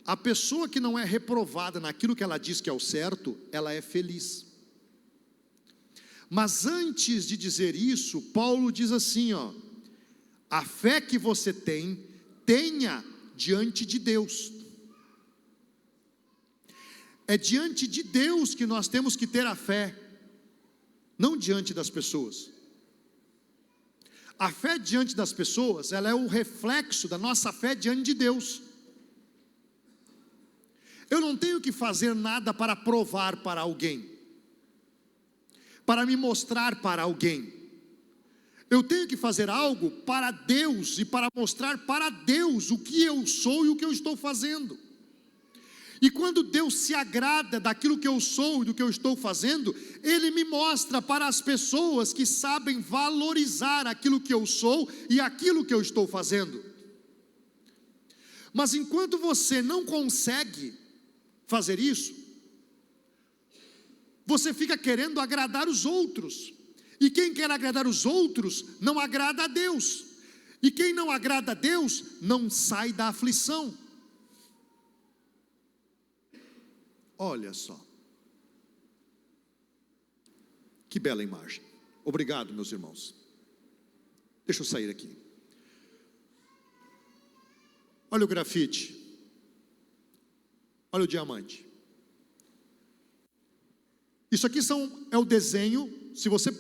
a pessoa que não é reprovada naquilo que ela diz que é o certo, ela é feliz. Mas antes de dizer isso, Paulo diz assim, a fé que você tem, tenha diante de Deus. É diante de Deus que nós temos que ter a fé, não diante das pessoas. A fé diante das pessoas, ela é o reflexo da nossa fé diante de Deus. Eu não tenho que fazer nada para provar para alguém, para me mostrar para alguém. Eu tenho que fazer algo para Deus e para mostrar para Deus o que eu sou e o que eu estou fazendo. E quando Deus se agrada daquilo que eu sou e do que eu estou fazendo, Ele me mostra para as pessoas que sabem valorizar aquilo que eu sou e aquilo que eu estou fazendo. Mas enquanto você não consegue fazer isso, você fica querendo agradar os outros. E quem quer agradar os outros, não agrada a Deus. E quem não agrada a Deus, não sai da aflição. Olha só. Que bela imagem. Obrigado, meus irmãos. Deixa eu sair aqui. Olha o grafite. Olha o diamante. Isso aqui é o desenho. Se você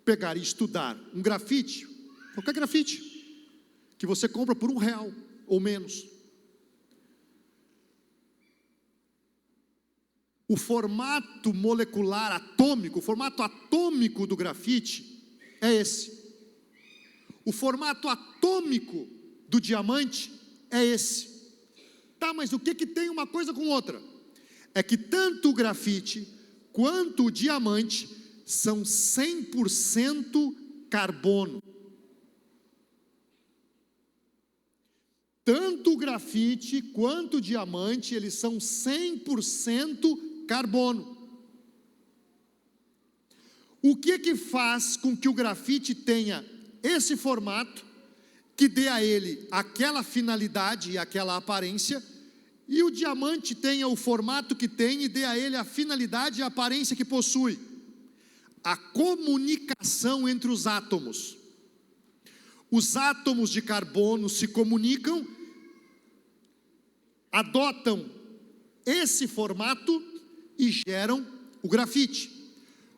pegar e estudar um grafite, qualquer grafite, que você compra por R$1 ou menos. O formato molecular atômico, o formato atômico do grafite é esse. O formato atômico do diamante é esse. Tá, mas o que tem uma coisa com outra? É que tanto o grafite quanto o diamante são 100% carbono. Tanto o grafite quanto o diamante, eles são 100% carbono. O que faz com que o grafite tenha esse formato, que dê a ele aquela finalidade e aquela aparência, e o diamante tenha o formato que tem e dê a ele a finalidade e a aparência que possui? A comunicação entre os átomos. Os átomos de carbono se comunicam, adotam esse formato e geram o grafite.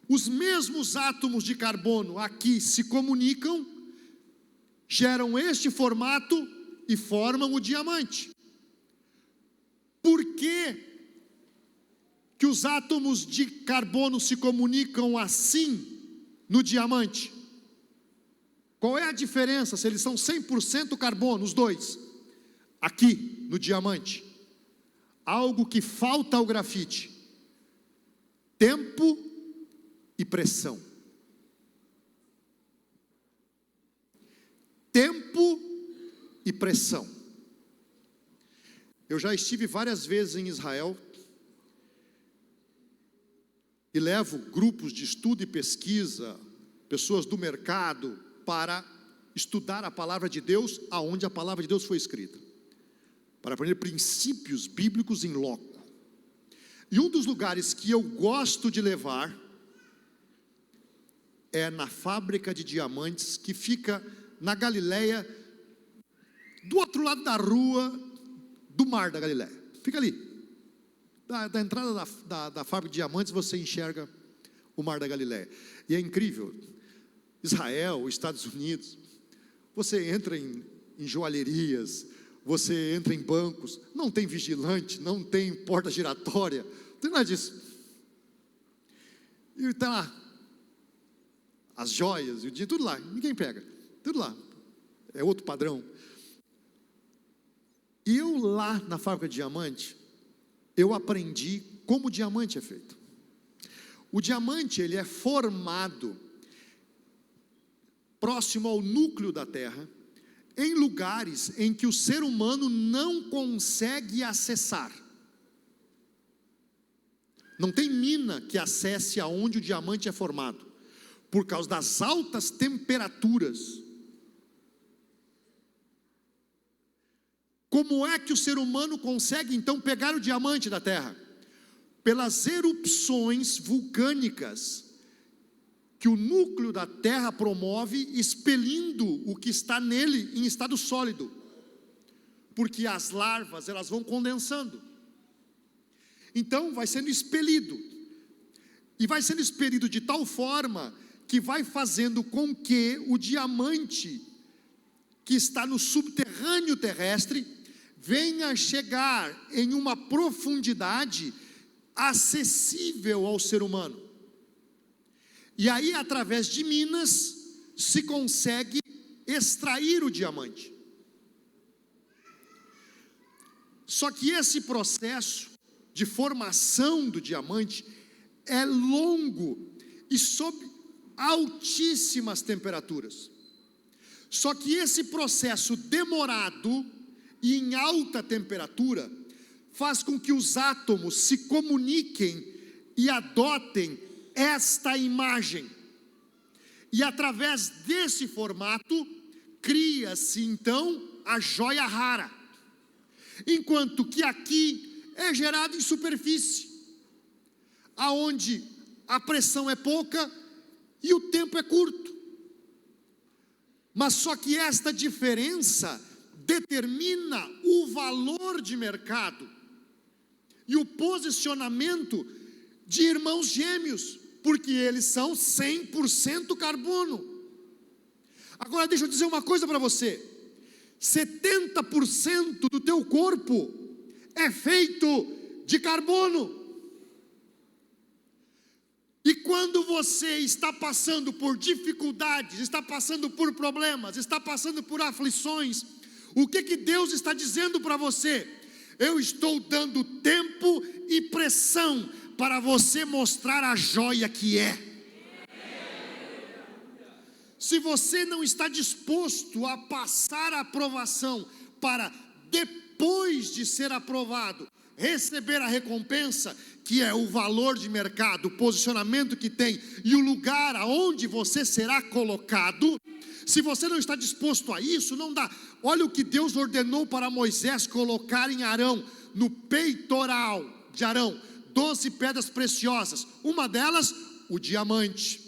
Os mesmos átomos de carbono aqui se comunicam, geram este formato e formam o diamante. Por que que os átomos de carbono se comunicam assim no diamante? Qual é a diferença se eles são 100% carbono, os dois? Aqui no diamante, algo que falta ao grafite: tempo e pressão. Tempo e pressão. Eu já estive várias vezes em Israel e levo grupos de estudo e pesquisa, pessoas do mercado, para estudar a palavra de Deus aonde a palavra de Deus foi escrita, para aprender princípios bíblicos em loco. E um dos lugares que eu gosto de levar é na fábrica de diamantes, que fica na Galileia, do outro lado da rua do mar da Galileia. Fica ali, da entrada da fábrica de diamantes, você enxerga o mar da Galileia. E é incrível. Israel, Estados Unidos, você entra em joalherias, você entra em bancos, não tem vigilante, não tem porta giratória, não tem nada disso. E está lá as joias, e o dinheiro, tudo lá, ninguém pega, tudo lá, é outro padrão. E eu lá na fábrica de diamante, eu aprendi como o diamante é feito. O diamante, ele é formado próximo ao núcleo da Terra, em lugares em que o ser humano não consegue acessar. Não tem mina que acesse aonde o diamante é formado, por causa das altas temperaturas. Como é que o ser humano consegue então pegar o diamante da Terra? Pelas erupções vulcânicas que o núcleo da Terra promove, expelindo o que está nele em estado sólido, porque as larvas, elas vão condensando, então vai sendo expelido, e vai sendo expelido de tal forma, que vai fazendo com que o diamante, que está no subterrâneo terrestre, venha chegar em uma profundidade acessível ao ser humano. E aí, através de minas, se consegue extrair o diamante. Só que esse processo de formação do diamante é longo e sob altíssimas temperaturas. Só que esse processo demorado e em alta temperatura faz com que os átomos se comuniquem e adotem esta imagem, e através desse formato cria-se então a joia rara, enquanto que aqui é gerado em superfície, aonde a pressão é pouca e o tempo é curto. Mas só que esta diferença determina o valor de mercado e o posicionamento de irmãos gêmeos, porque eles são 100% carbono. Agora deixa eu dizer uma coisa para você: 70% do teu corpo é feito de carbono. E quando você está passando por dificuldades, está passando por problemas, está passando por aflições, o que Deus está dizendo para você? Eu estou dando tempo e pressão para você mostrar a joia que é. Se você não está disposto a passar a aprovação para depois de ser aprovado, receber a recompensa, que é o valor de mercado, o posicionamento que tem e o lugar aonde você será colocado, se você não está disposto a isso, não dá. Olha o que Deus ordenou para Moisés colocar em Arão, no peitoral de Arão, 12 pedras preciosas, uma delas, o diamante.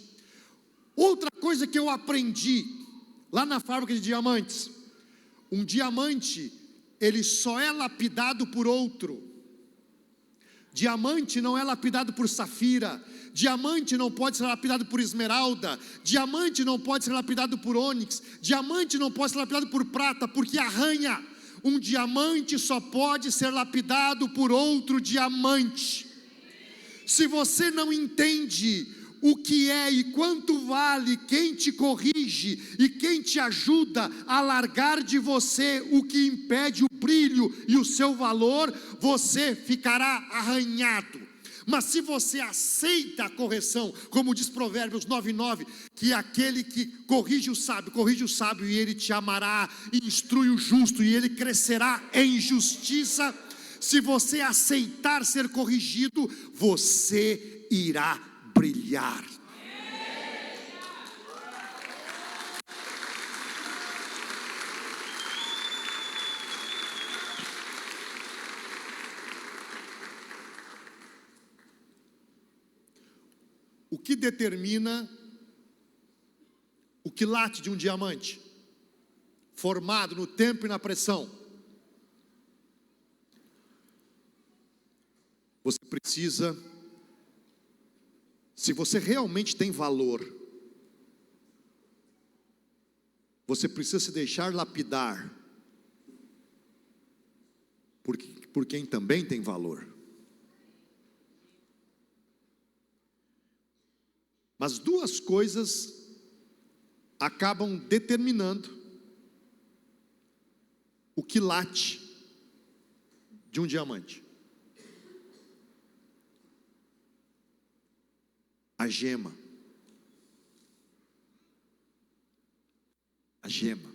Outra coisa que eu aprendi, lá na fábrica de diamantes, um diamante, ele só é lapidado por outro. Diamante não é lapidado por safira, diamante não pode ser lapidado por esmeralda, diamante não pode ser lapidado por ônix, diamante não pode ser lapidado por prata, porque arranha. Um diamante só pode ser lapidado por outro diamante. Se você não entende o que é e quanto vale quem te corrige e quem te ajuda a largar de você o que impede o brilho e o seu valor, você ficará arranhado. Mas se você aceita a correção, como diz Provérbios 9:9, que aquele que corrige o sábio e ele te amará, e instrui o justo e ele crescerá em justiça. Se você aceitar ser corrigido, você irá brilhar. O que determina o quilate de um diamante? Formado no tempo e na pressão. Você precisa, se você realmente tem valor, você precisa se deixar lapidar por quem também tem valor. Mas duas coisas acabam determinando o quilate de um diamante: a gema. A gema.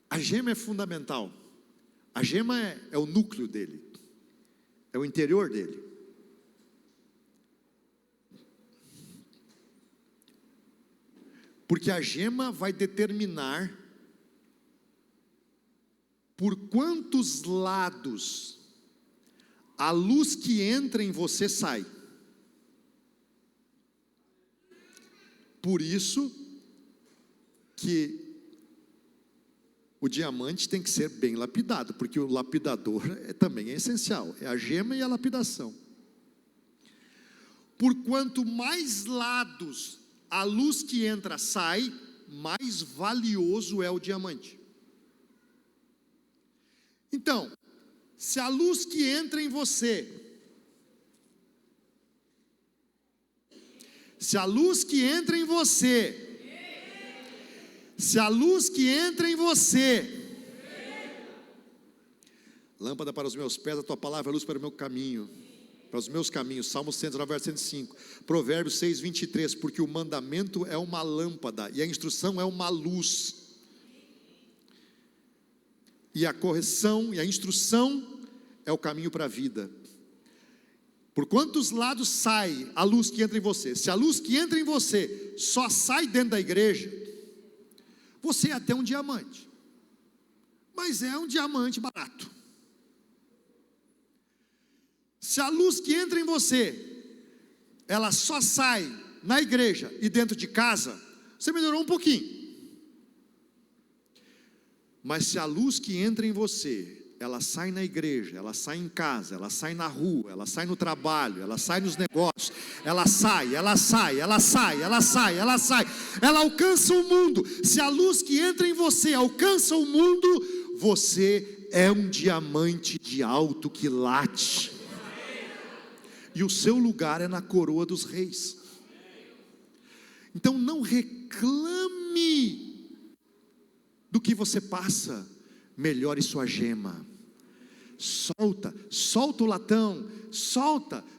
A gema é fundamental. A gema é o núcleo dele, é o interior dele. Porque a gema vai determinar por quantos lados a luz que entra em você sai. Por isso que o diamante tem que ser bem lapidado, porque o lapidador também é essencial, é a gema e a lapidação. Por quanto mais lados a luz que entra sai, mais valioso é o diamante. Então, se a luz que entra em você, se a luz que entra em você, lâmpada para os meus pés, a tua palavra é luz para o meu caminho, para os meus caminhos. Salmo 119, verso 105. Provérbios 6:23, porque o mandamento é uma lâmpada e a instrução é uma luz. E a correção e a instrução é o caminho para a vida. Por quantos lados sai a luz que entra em você? Se a luz que entra em você só sai dentro da igreja, você é até um diamante, mas é um diamante barato. Se a luz que entra em você, ela só sai na igreja e dentro de casa, você melhorou um pouquinho. Mas se a luz que entra em você, ela sai na igreja, ela sai em casa, ela sai na rua, ela sai no trabalho, ela sai nos negócios, ela alcança o mundo. Se a luz que entra em você alcança o mundo, você é um diamante de alto quilate. E o seu lugar é na coroa dos reis. Então não reclame do que você passa, melhore sua gema. Solta o latão, solta.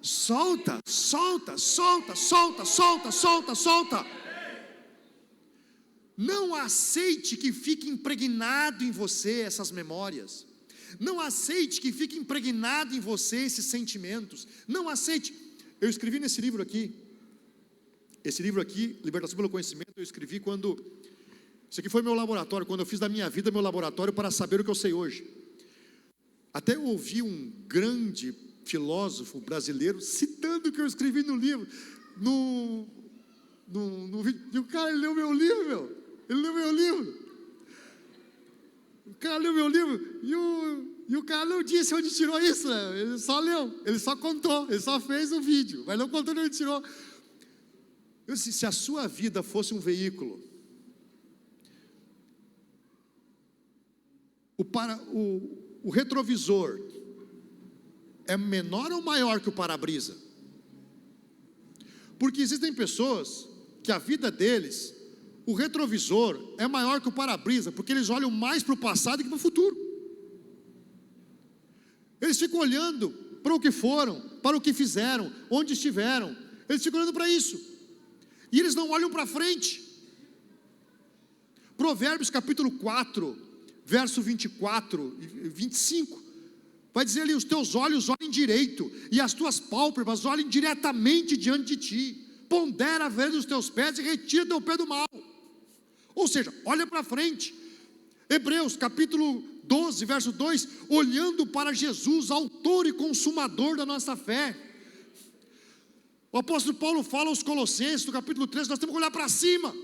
Não aceite que fique impregnado em você essas memórias. Não aceite que fique impregnado em você esses sentimentos. Não aceite. Eu escrevi nesse livro aqui. Esse livro aqui, Libertação pelo Conhecimento, eu escrevi quando... Isso aqui foi meu laboratório, quando eu fiz da minha vida meu laboratório para saber o que eu sei hoje. Até eu ouvi um grande filósofo brasileiro citando o que eu escrevi no livro, no vídeo. E o cara, ele leu meu livro, meu. Ele leu meu livro. O cara leu meu livro e o cara não disse onde tirou isso, né? Ele só leu, ele só contou, ele só fez o vídeo, mas não contou onde tirou. Eu disse, se a sua vida fosse um veículo, o retrovisor é menor ou maior que o para-brisa? Porque existem pessoas que a vida deles, o retrovisor é maior que o para-brisa, porque eles olham mais para o passado que para o futuro. Eles ficam olhando para o que foram, para o que fizeram, onde estiveram. Eles ficam olhando para isso, e eles não olham para frente. Provérbios capítulo 4, verso 24 e 25, vai dizer ali, os teus olhos olhem direito, e as tuas pálpebras olhem diretamente diante de ti. Pondera a vereda dos teus pés e retira teu pé do mal. Ou seja, olha para frente. Hebreus capítulo 12, verso 2, olhando para Jesus, autor e consumador da nossa fé. O apóstolo Paulo fala aos Colossenses, no capítulo 3, nós temos que olhar para cima.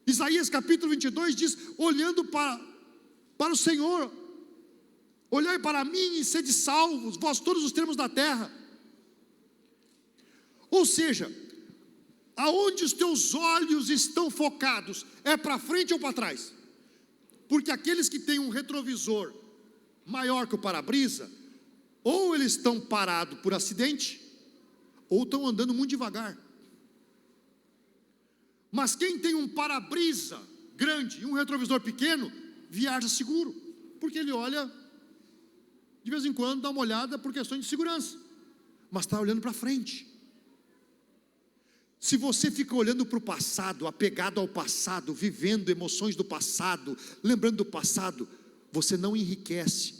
Isaías capítulo 22 diz, olhando para o Senhor, olhai para mim e sede salvos, vós todos os termos da terra. Ou seja, aonde os teus olhos estão focados, é para frente ou para trás? Porque aqueles que têm um retrovisor maior que o para-brisa, ou eles estão parados por acidente, ou estão andando muito devagar. Mas quem tem um para-brisa grande e um retrovisor pequeno, viaja seguro, porque ele olha, de vez em quando dá uma olhada por questões de segurança, mas está olhando para frente. Se você fica olhando para o passado, apegado ao passado, vivendo emoções do passado, lembrando do passado, você não enriquece.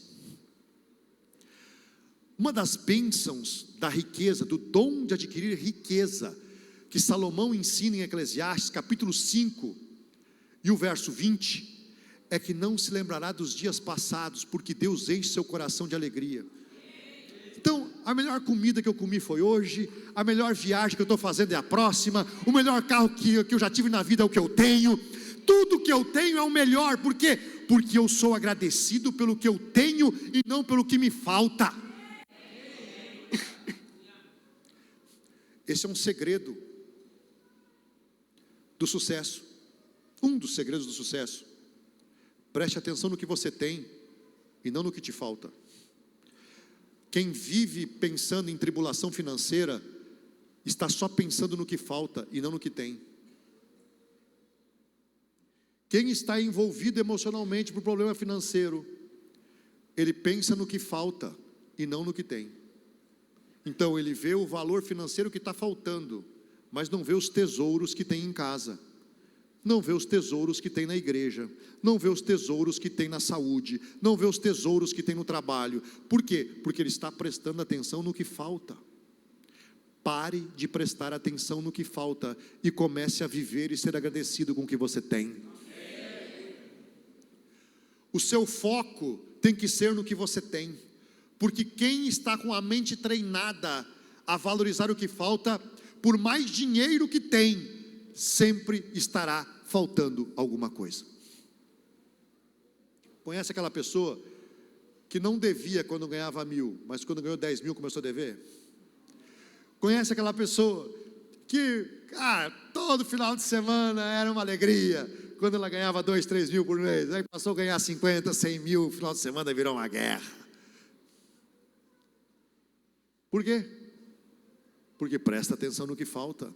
Uma das bênçãos da riqueza, do dom de adquirir riqueza, que Salomão ensina em Eclesiastes, capítulo 5, e o verso 20, é que não se lembrará dos dias passados, porque Deus enche seu coração de alegria. Então, a melhor comida que eu comi foi hoje, a melhor viagem que eu estou fazendo é a próxima, o melhor carro que eu já tive na vida é o que eu tenho, tudo que eu tenho é o melhor. Por quê? Porque eu sou agradecido pelo que eu tenho e não pelo que me falta. Esse é um segredo do sucesso, um dos segredos do sucesso. Preste atenção no que você tem e não no que te falta. Quem vive pensando em tribulação financeira, está só pensando no que falta e não no que tem. Quem está envolvido emocionalmente por problema financeiro, ele pensa no que falta e não no que tem. Então ele vê o valor financeiro que está faltando, mas não vê os tesouros que tem em casa, não vê os tesouros que tem na igreja, não vê os tesouros que tem na saúde, não vê os tesouros que tem no trabalho. Por quê? Porque ele está prestando atenção no que falta. Pare de prestar atenção no que falta e comece a viver e ser agradecido com o que você tem. O seu foco tem que ser no que você tem, porque quem está com a mente treinada a valorizar o que falta, por mais dinheiro que tem, sempre estará faltando alguma coisa. Conhece aquela pessoa que não devia quando ganhava 1.000, mas quando ganhou 10.000 começou a dever? Conhece aquela pessoa que todo final de semana era uma alegria, quando ela ganhava 2, 3 mil por mês, aí passou a ganhar 50, 100 mil, final de semana virou uma guerra. Por quê? Porque presta atenção no que falta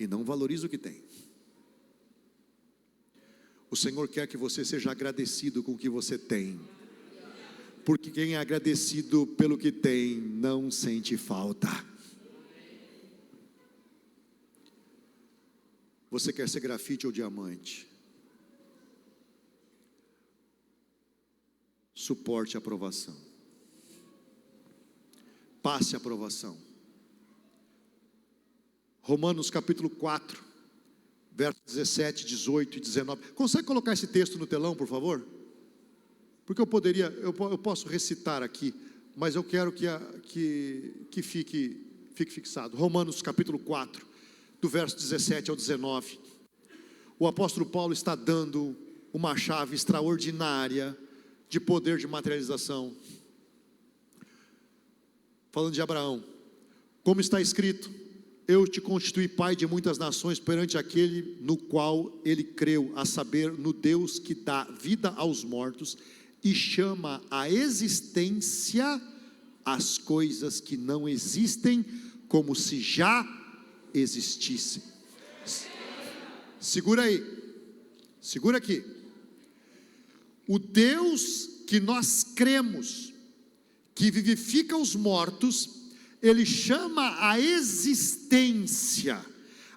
e não valoriza o que tem. O Senhor quer que você seja agradecido com o que você tem, porque quem é agradecido pelo que tem, não sente falta. Você quer ser grafite ou diamante? Suporte a aprovação. Passe a aprovação. Romanos capítulo 4, versos 17, 18 e 19. Consegue colocar esse texto no telão, por favor? Porque eu posso recitar aqui, mas eu quero que fique fixado. Romanos capítulo 4, do verso 17 ao 19. O apóstolo Paulo está dando uma chave extraordinária de poder de materialização. Falando de Abraão, como está escrito: eu te constituí pai de muitas nações perante aquele no qual ele creu, a saber, no Deus que dá vida aos mortos e chama à existência as coisas que não existem, como se já existissem. Segura aí, segura aqui. O Deus que nós cremos, que vivifica os mortos, Ele chama à existência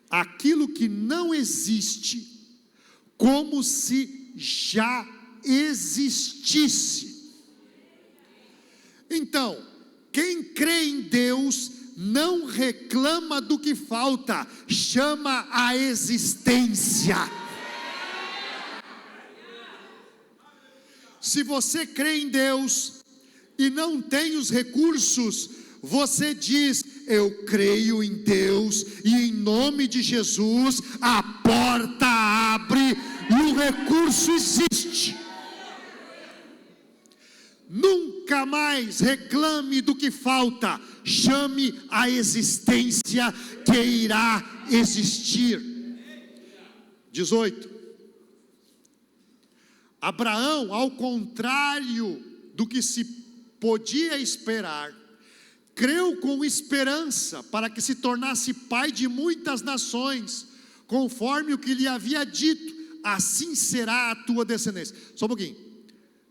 aquilo que não existe, como se já existisse. Então, quem crê em Deus não reclama do que falta, chama à existência. Se você crê em Deus e não tem os recursos, você diz: eu creio em Deus e em nome de Jesus a porta abre e o recurso existe. Nunca mais reclame do que falta, chame a existência que irá existir. 18. Abraão, ao contrário do que se podia esperar, creu com esperança para que se tornasse pai de muitas nações, conforme o que lhe havia dito: assim será a tua descendência. Só um pouquinho,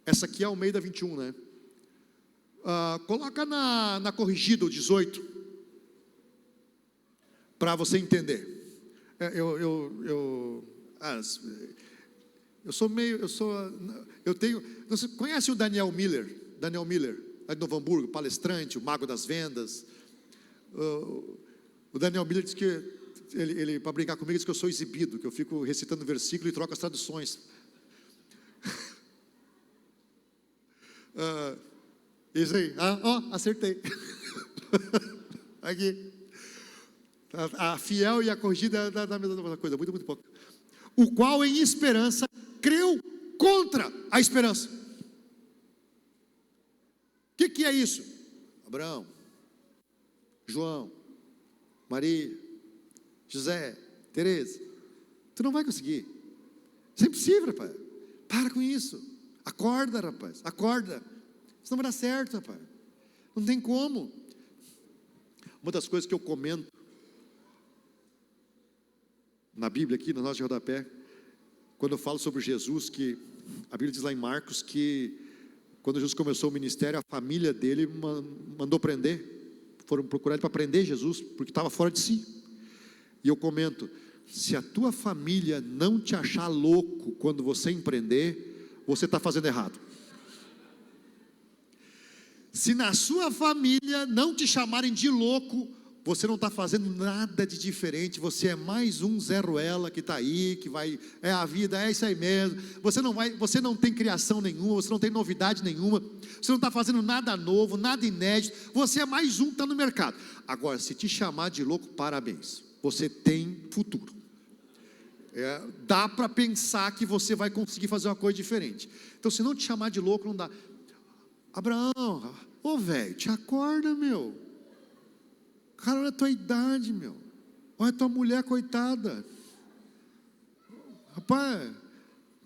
essa aqui é a Almeida 21, né? Coloca na corrigida o 18, para você entender. Você conhece o Daniel Miller? Daniel Miller, lá de Novo Hamburgo, palestrante, o mago das vendas. O Daniel Miller diz que ele para brincar comigo, diz que eu sou exibido, que eu fico recitando versículo e troco as traduções. Isso aí, acertei. Aqui, a fiel e a corrigida é da mesma coisa, muito pouco. O qual em esperança creu contra a esperança. O que é isso? Abraão, João, Maria, José, Tereza, tu não vai conseguir. Isso é impossível, rapaz. Para com isso. Acorda, rapaz. Acorda. Isso não vai dar certo, rapaz. Não tem como. Uma das coisas que eu comento na Bíblia aqui, no nosso de rodapé, quando eu falo sobre Jesus, que a Bíblia diz lá em Marcos que quando Jesus começou o ministério, a família dele mandou prender, foram procurar ele para prender Jesus, porque estava fora de si. E eu comento: se a tua família não te achar louco quando você empreender, você está fazendo errado. Se na sua família não te chamarem de louco, você não está fazendo nada de diferente. Você é mais um Zé Ruela que está aí, que vai, é a vida, é isso aí mesmo. Você não tem criação nenhuma, você não tem novidade nenhuma, você não está fazendo nada novo, nada inédito. Você é mais um que está no mercado. Agora, se te chamar de louco, parabéns, você tem futuro. Dá para pensar que você vai conseguir fazer uma coisa diferente. Então, se não te chamar de louco, não dá. Abraão, velho, te acorda, meu. Cara, olha a tua idade, meu. Olha a tua mulher, coitada. Rapaz,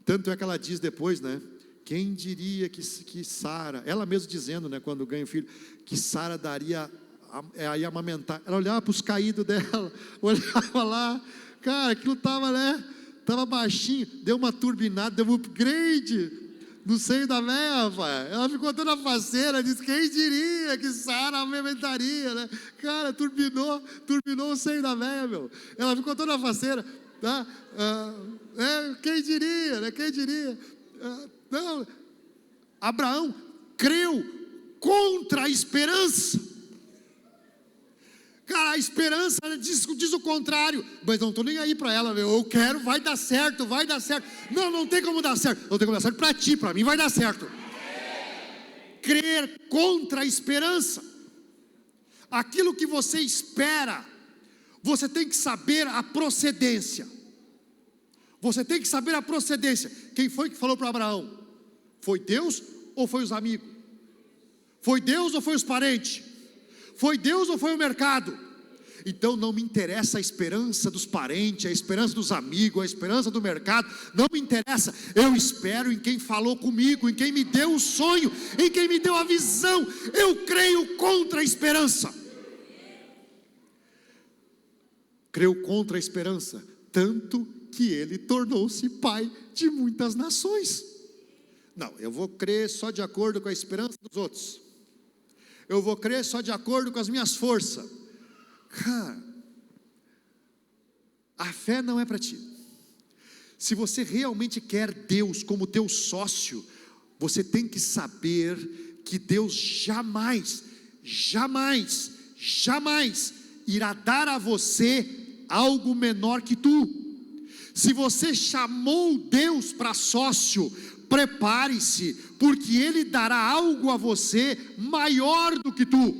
tanto é que ela diz depois, né? Quem diria que Sara, ela mesma dizendo, né, quando ganha o filho, que Sara daria a amamentar. Ela olhava para os caídos dela, olhava lá, cara, aquilo estava, né? Estava baixinho, deu uma turbinada, deu um upgrade no seio da véia, rapaz. Ela ficou toda faceira, disse: quem diria que Sara amamentaria, né? Cara, turbinou o seio da véia, meu. Ela ficou toda faceira. Tá? Quem diria, né? Quem diria? Não, Abraão creu contra a esperança. Cara, a esperança diz o contrário. Mas não estou nem aí para ela, meu. Eu quero, vai dar certo, vai dar certo. Não, não tem como dar certo. Não tem como dar certo para ti, para mim vai dar certo. Crer contra a esperança. Aquilo que você espera, você tem que saber a procedência. Você tem que saber a procedência. Quem foi que falou para Abraão? Foi Deus ou foi os amigos? Foi Deus ou foi os parentes? Foi Deus ou foi o mercado? Então não me interessa a esperança dos parentes, a esperança dos amigos, a esperança do mercado, não me interessa. Eu espero em quem falou comigo, em quem me deu o sonho, em quem me deu a visão. Eu creio contra a esperança. Creu contra a esperança, tanto que ele tornou-se pai de muitas nações. Não, eu vou crer só de acordo com a esperança dos outros. Eu vou crer só de acordo com as minhas forças. Cara, a fé não é para ti. Se você realmente quer Deus como teu sócio, você tem que saber que Deus jamais irá dar a você algo menor que tu. Se você chamou Deus para sócio, prepare-se, porque Ele dará algo a você maior do que tu.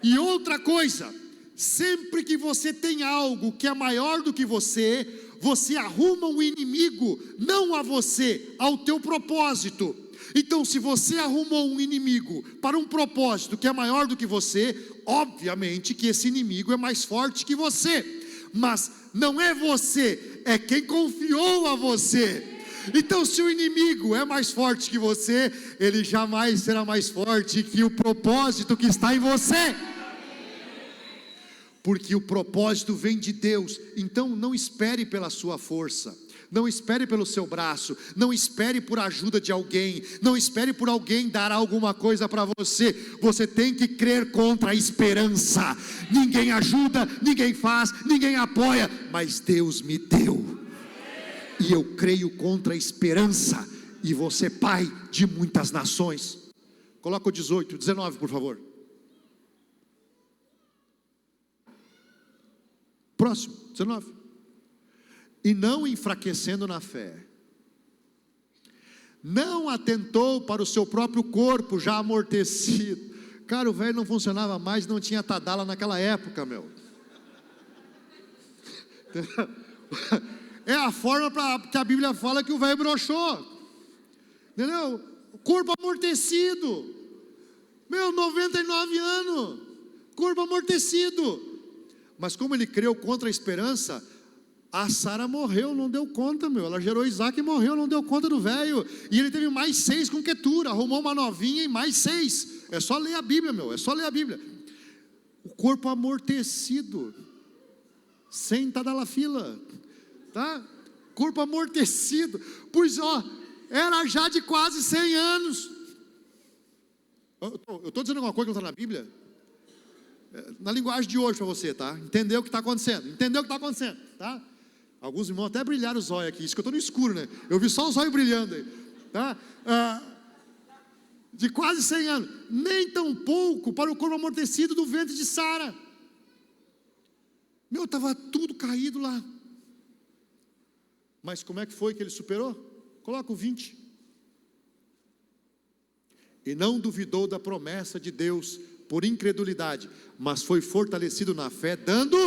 E outra coisa, sempre que você tem algo que é maior do que você, você arruma um inimigo, não a você, ao teu propósito. Então, se você arrumou um inimigo para um propósito que é maior do que você, obviamente que esse inimigo é mais forte que você. Mas não é você, é quem confiou a você. Então, se o inimigo é mais forte que você, ele jamais será mais forte que o propósito que está em você. Porque o propósito vem de Deus. Então não espere pela sua força, não espere pelo seu braço, não espere por ajuda de alguém, não espere por alguém dar alguma coisa para você. Você tem que crer contra a esperança. Ninguém ajuda, ninguém faz, ninguém apoia, mas Deus me deu. E eu creio contra a esperança, e vou ser pai de muitas nações. Coloca o 19, por favor. Próximo, 19. E não enfraquecendo na fé, não atentou para o seu próprio corpo já amortecido. Cara, o velho não funcionava mais, não tinha Tadala naquela época, meu. É a forma que a Bíblia fala que o velho broxou. Entendeu? O corpo amortecido. Meu, 99 anos. Corpo amortecido. Mas como ele creu contra a esperança, a Sara morreu, não deu conta, meu. Ela gerou Isaac e morreu, não deu conta do velho. E ele teve mais 6 com Quetura, arrumou uma novinha e mais 6. É só ler a Bíblia, meu, é só ler a Bíblia. O corpo amortecido, sem Tadalafila, tá? Corpo amortecido, pois era já de quase 100 anos. Eu estou dizendo alguma coisa que não está na Bíblia? Na linguagem de hoje para você, tá? Entendeu o que está acontecendo? Entendeu o que está acontecendo, tá? Alguns irmãos até brilharam os olhos aqui. Isso que eu estou no escuro, né? Eu vi só os olhos brilhando aí, tá? De quase 100 anos. Nem tão pouco para o corpo amortecido do ventre de Sara. Meu, estava tudo caído lá. Mas como é que foi que ele superou? Coloca o 20. E não duvidou da promessa de Deus por incredulidade, mas foi fortalecido na fé, dando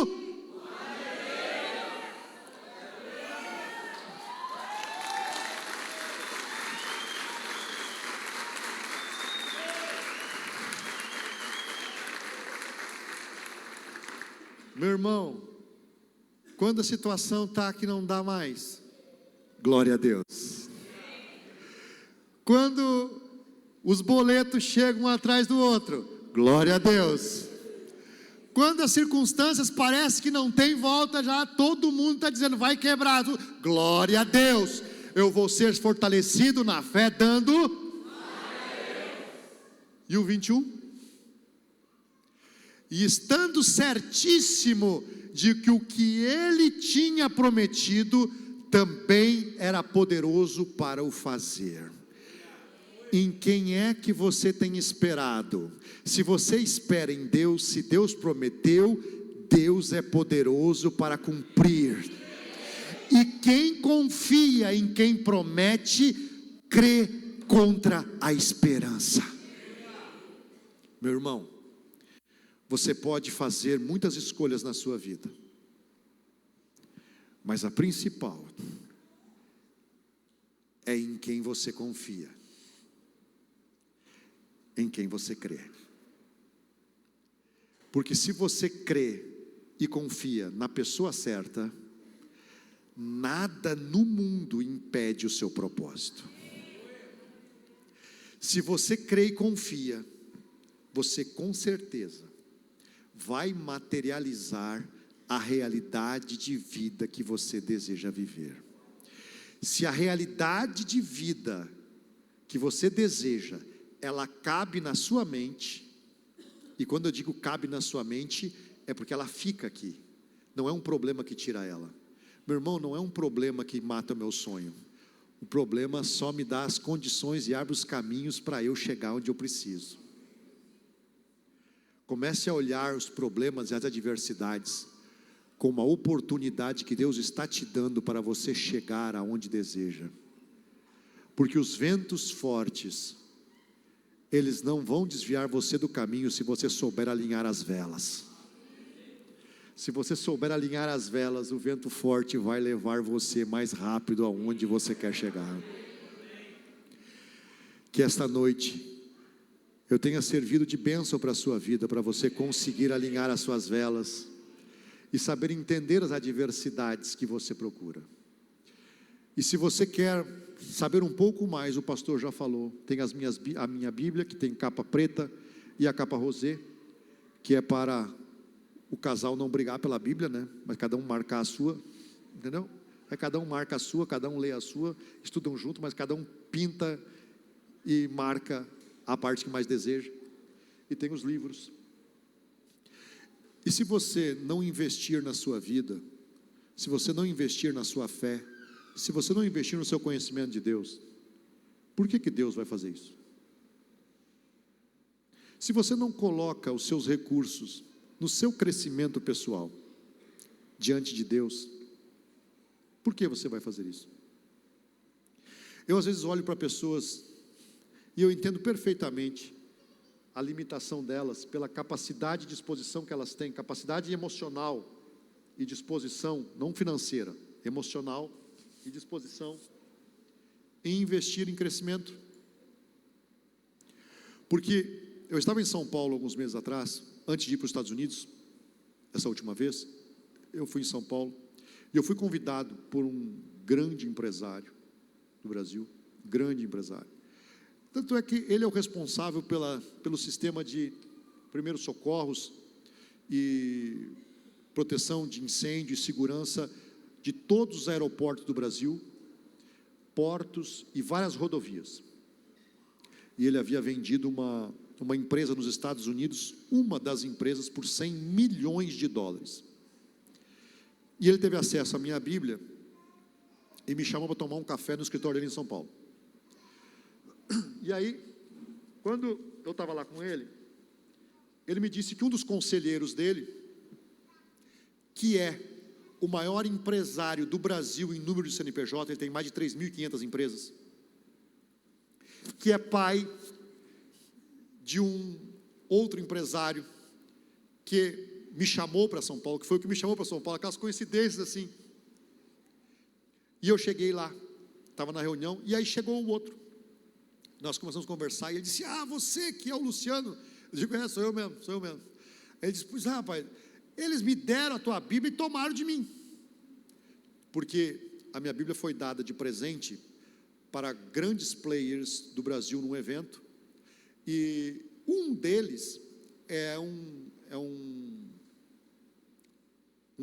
meu irmão, quando a situação está que não dá mais, glória a Deus. Quando os boletos chegam um atrás do outro, glória a Deus. Quando as circunstâncias parecem que não tem volta, já todo mundo está dizendo vai quebrar, glória a Deus. Eu vou ser fortalecido na fé, dando e o 21? E estando certíssimo de que o que ele tinha prometido também era poderoso para o fazer. Em quem é que você tem esperado? Se você espera em Deus, se Deus prometeu, Deus é poderoso para cumprir. E quem confia em quem promete, crê contra a esperança. Meu irmão, você pode fazer muitas escolhas na sua vida, mas a principal é em quem você confia, em quem você crê. Porque se você crê e confia na pessoa certa, nada no mundo impede o seu propósito. Se você crê e confia, você com certeza vai materializar a realidade de vida que você deseja viver. Se a realidade de vida que você deseja, ela cabe na sua mente, e quando eu digo cabe na sua mente, é porque ela fica aqui, não é um problema que tira ela. Meu irmão, não é um problema que mata o meu sonho, o problema só me dá as condições e abre os caminhos para eu chegar onde eu preciso. Comece a olhar os problemas e as adversidades como uma oportunidade que Deus está te dando para você chegar aonde deseja. Porque os ventos fortes, eles não vão desviar você do caminho se você souber alinhar as velas. Se você souber alinhar as velas, o vento forte vai levar você mais rápido aonde você quer chegar. Que esta noite eu tenha servido de bênção para a sua vida, para você conseguir alinhar as suas velas e saber entender as adversidades que você procura. E se você quer saber um pouco mais, o pastor já falou, tem a minha Bíblia, que tem capa preta, e a capa rosé, que é para o casal não brigar pela Bíblia, né? Mas cada um marcar a sua, entendeu? Aí cada um marca a sua, cada um lê a sua, estudam junto, mas cada um pinta e marca a parte que mais deseja. E tem os livros. E se você não investir na sua vida, se você não investir na sua fé, se você não investir no seu conhecimento de Deus, por que Deus vai fazer isso? Se você não coloca os seus recursos no seu crescimento pessoal diante de Deus, por que você vai fazer isso? Eu às vezes olho para pessoas e eu entendo perfeitamente a limitação delas pela capacidade e disposição que elas têm, capacidade emocional e disposição, não financeira, emocional e disposição em investir em crescimento. Porque eu estava em São Paulo alguns meses atrás, antes de ir para os Estados Unidos, essa última vez, eu fui em São Paulo, e eu fui convidado por um grande empresário do Brasil, grande empresário. Tanto é que ele é o responsável pelo sistema de primeiros socorros e proteção de incêndio e segurança de todos os aeroportos do Brasil, portos e várias rodovias. E ele havia vendido uma empresa nos Estados Unidos, uma das empresas, por 100 milhões de dólares. E ele teve acesso à minha Bíblia e me chamou para tomar um café no escritório dele em São Paulo. E aí, quando eu estava lá com ele me disse que um dos conselheiros dele, que é o maior empresário do Brasil em número de CNPJ, ele tem mais de 3.500 empresas, que é pai de um outro empresário que me chamou para São Paulo, que foi o que me chamou para São Paulo, aquelas coincidências assim. E eu cheguei lá, estava na reunião, e aí chegou o outro. Nós começamos a conversar, e ele disse: você que é o Luciano? Eu digo: sou eu mesmo. Ele disse: pois rapaz, eles me deram a tua Bíblia e tomaram de mim. Porque a minha Bíblia foi dada de presente para grandes players do Brasil num evento, e um deles é um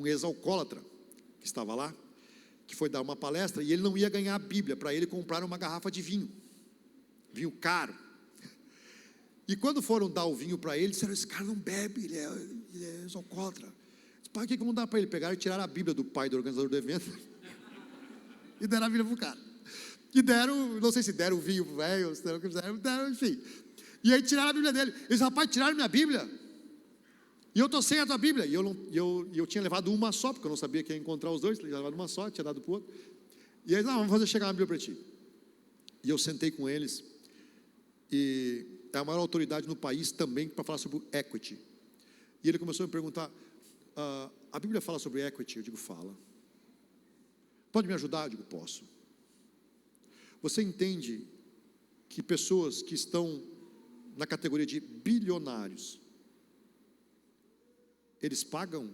ex-alcoólatra que estava lá, que foi dar uma palestra, e ele não ia ganhar a Bíblia, para ele comprar uma garrafa de vinho caro. E quando foram dar o vinho para ele, disseram: esse cara não bebe, ele é ex-alcoólatra. pai, o que vamos dar para ele? Pegaram e tiraram a Bíblia do pai do organizador do evento e deram a Bíblia para o cara. E deram, não sei se deram vinho velho, se deram o que fizeram, deram, enfim. E aí tiraram a Bíblia dele. Eles, rapaz, tiraram minha Bíblia. E eu estou sem a tua Bíblia. E eu tinha levado uma só, porque eu não sabia que ia encontrar os dois. Tinha levado uma só, tinha dado para o outro. E aí, não, vamos fazer chegar uma Bíblia para ti. E eu sentei com eles. E é a maior autoridade no país também para falar sobre equity. E ele começou a me perguntar, a Bíblia fala sobre equity? Eu digo, fala. Pode me ajudar? Eu digo, posso. Você entende que pessoas que estão na categoria de bilionários, eles pagam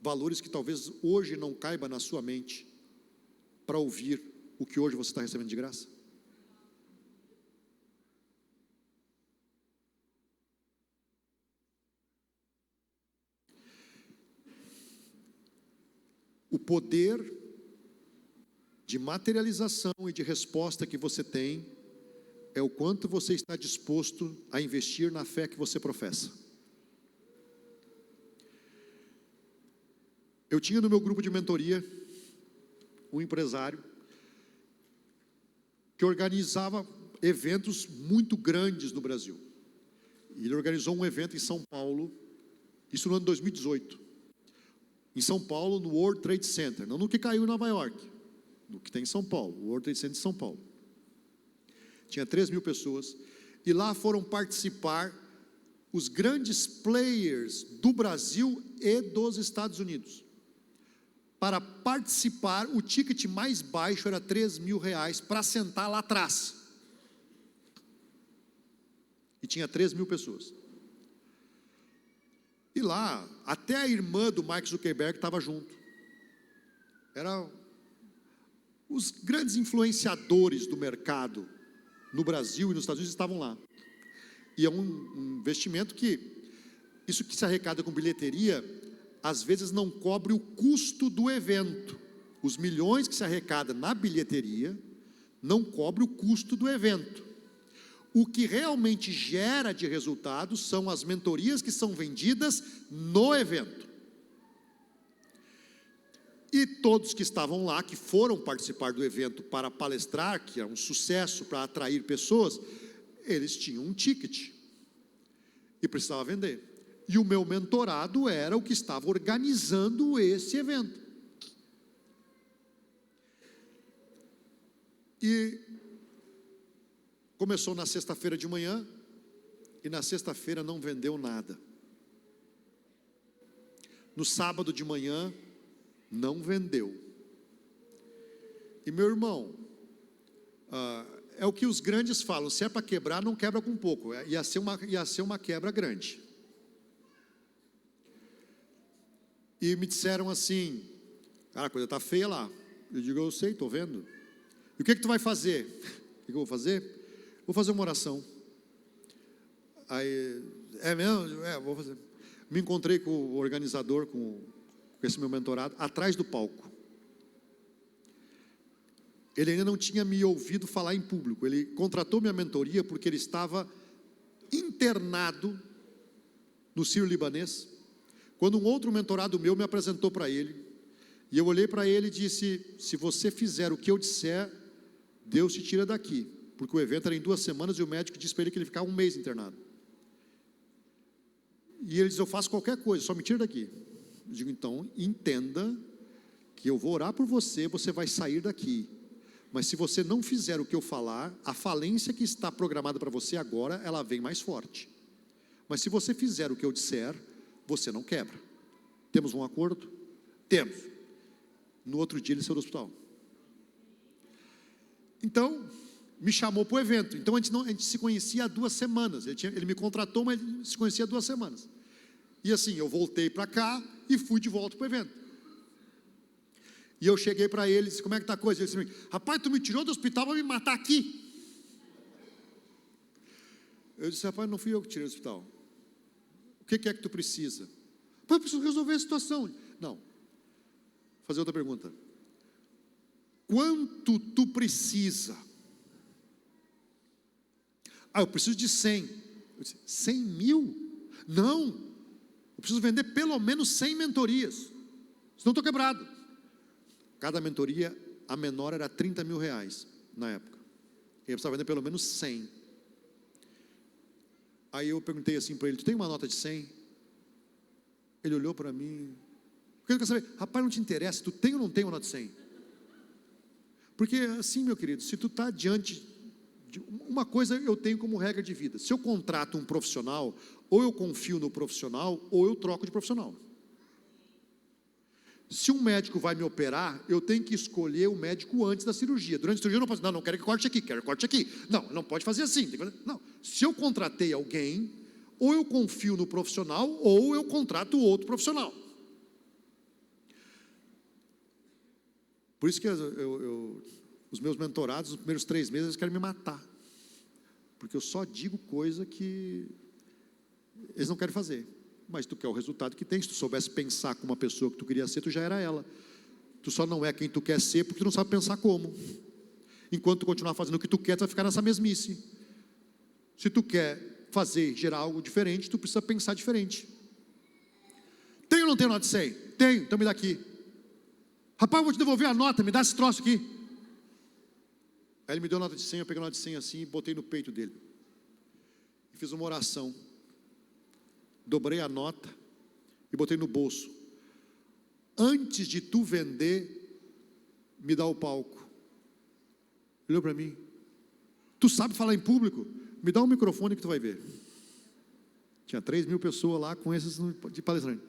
valores que talvez hoje não caiba na sua mente para ouvir o que hoje você está recebendo de graça? O poder de materialização e de resposta que você tem é o quanto você está disposto a investir na fé que você professa. Eu tinha no meu grupo de mentoria um empresário que organizava eventos muito grandes no Brasil. Ele organizou um evento em São Paulo, isso no ano 2018, em São Paulo, no World Trade Center, não no que caiu em Nova York, no que tem em São Paulo, o World Trade Center de São Paulo. Tinha 3.000 pessoas, e lá foram participar os grandes players do Brasil e dos Estados Unidos. Para participar, o ticket mais baixo era R$3.000 para sentar lá atrás. E tinha 3.000 pessoas. E lá, até a irmã do Mark Zuckerberg estava junto. Eram os grandes influenciadores do mercado no Brasil e nos Estados Unidos estavam lá. E é um investimento que, isso que se arrecada com bilheteria, às vezes não cobre o custo do evento. Os milhões que se arrecada na bilheteria não cobre o custo do evento. O que realmente gera de resultado são as mentorias que são vendidas no evento. E todos que estavam lá, que foram participar do evento para palestrar, que é um sucesso para atrair pessoas, eles tinham um ticket e precisavam vender. E o meu mentorado era o que estava organizando esse evento. E começou na sexta-feira de manhã, e na sexta-feira não vendeu nada. No sábado de manhã, não vendeu. E meu irmão, é o que os grandes falam, se é para quebrar, não quebra com pouco, ia ser uma quebra grande. E me disseram assim, cara, a coisa está feia lá. Eu digo, eu sei, estou vendo. E o que tu vai fazer? O que eu vou fazer? Vou fazer uma oração. Aí, é mesmo? Vou fazer. Me encontrei com o organizador, com esse meu mentorado, atrás do palco. Ele ainda não tinha me ouvido falar em público. Ele contratou minha mentoria porque ele estava internado no Sírio-Libanês, quando um outro mentorado meu me apresentou para ele, e eu olhei para ele e disse, se você fizer o que eu disser, Deus te tira daqui, porque o evento era em 2 semanas, e o médico disse para ele que ele ficava 1 mês internado. E ele disse, eu faço qualquer coisa, só me tira daqui. Eu digo, então, entenda, que eu vou orar por você, você vai sair daqui, mas se você não fizer o que eu falar, a falência que está programada para você agora, ela vem mais forte, mas se você fizer o que eu disser, você não quebra. Temos um acordo? Temos. No outro dia ele saiu do hospital. Então, me chamou para o evento. Então a gente se conhecia há 2 semanas. Ele me contratou, mas se conhecia há 2 semanas. E assim, eu voltei para cá e fui de volta para o evento. E eu cheguei para ele e disse, como é que está a coisa? Ele disse, rapaz, tu me tirou do hospital para me matar aqui. Eu disse, rapaz, não fui eu que tirei do hospital. O que é que tu precisa? Eu preciso resolver a situação. Não. Vou fazer outra pergunta. Quanto tu precisa? Eu preciso de 100. Eu disse, 100 mil? Não. Eu Eu preciso vender pelo menos 100 mentorias, senão estou quebrado. Cada mentoria, a menor era 30 mil reais na época. Eu precisava vender pelo menos 100. Aí eu perguntei assim para ele: tu tem uma nota de 100? Ele olhou para mim. Porque ele quer saber: rapaz, não te interessa, tu tem ou não tem uma nota de 100? Porque assim, meu querido, se tu está diante de uma coisa, eu tenho como regra de vida: se eu contrato um profissional, ou eu confio no profissional, ou eu troco de profissional. Se um médico vai me operar, eu tenho que escolher o médico antes da cirurgia. Durante a cirurgia eu não posso, não quero que corte aqui, quero que corte aqui. Não pode fazer assim. Não, se eu contratei alguém, ou eu confio no profissional, ou eu contrato outro profissional. Por isso que os meus mentorados, nos primeiros 3 meses, eles querem me matar. Porque eu só digo coisa que eles não querem fazer. Mas tu quer o resultado que tem. Se tu soubesse pensar como uma pessoa que tu queria ser, tu já era ela. Tu só não é quem tu quer ser porque tu não sabe pensar como. Enquanto tu continuar fazendo o que tu quer, tu vai ficar nessa mesmice. Se tu quer fazer, gerar algo diferente, tu precisa pensar diferente. Tem ou não tem nota de 100? Tenho, então me dá aqui. Rapaz, eu vou te devolver a nota, me dá esse troço aqui. Aí ele me deu a nota de 100, eu peguei a nota de 100 assim e botei no peito dele. E fiz uma oração. Dobrei a nota e botei no bolso. Antes de tu vender, me dá o palco. Ele olhou para mim: tu sabe falar em público? Me dá um microfone que tu vai ver. Tinha 3 mil pessoas lá com esses de palestrante.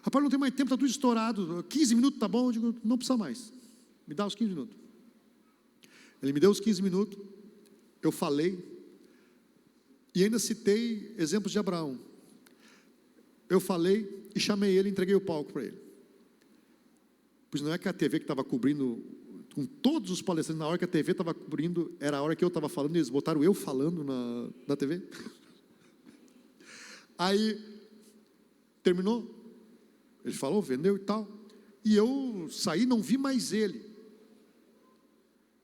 Rapaz, não tem mais tempo, está tudo estourado. 15 minutos tá bom? Eu digo: não precisa mais. Me dá os 15 minutos. Ele me deu os 15 minutos. Eu falei. E ainda citei exemplos de Abraão. Eu falei e chamei ele e entreguei o palco para ele. Pois não é que a TV que estava cobrindo, com todos os palestrantes, na hora que a TV estava cobrindo, era a hora que eu estava falando, e eles botaram eu falando na TV. Aí, terminou, ele falou, vendeu e tal, e eu saí, não vi mais ele.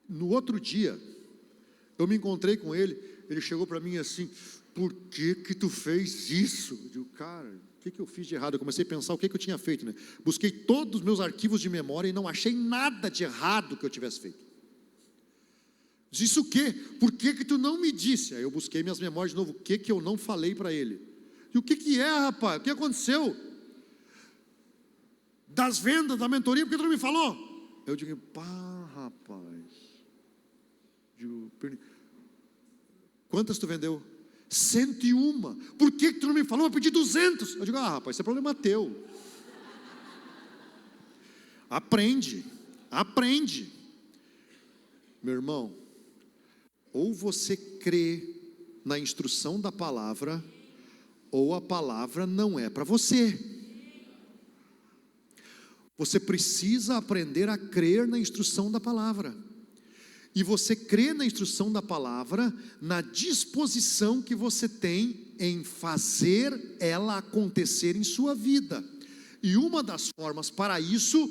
No outro dia, eu me encontrei com ele, ele chegou para mim assim: por que tu fez isso? Eu digo: cara, o que eu fiz de errado? Eu comecei a pensar o que eu tinha feito, né? Busquei todos os meus arquivos de memória e não achei nada de errado que eu tivesse feito. Disse: o quê? Por que tu não me disse? Aí eu busquei minhas memórias de novo, o que eu não falei para ele? E o que é, rapaz? O que aconteceu? Das vendas, da mentoria, por que tu não me falou? Eu digo: pá, rapaz. Digo: quantas tu vendeu? 101. Por que tu não me falou? Eu pedi 200. Eu digo: ah, rapaz, isso é problema teu. Aprende. Meu irmão, ou você crê na instrução da palavra, ou a palavra não é para você. Você precisa aprender a crer na instrução da palavra. E você crê na instrução da palavra, na disposição que você tem em fazer ela acontecer em sua vida. E uma das formas para isso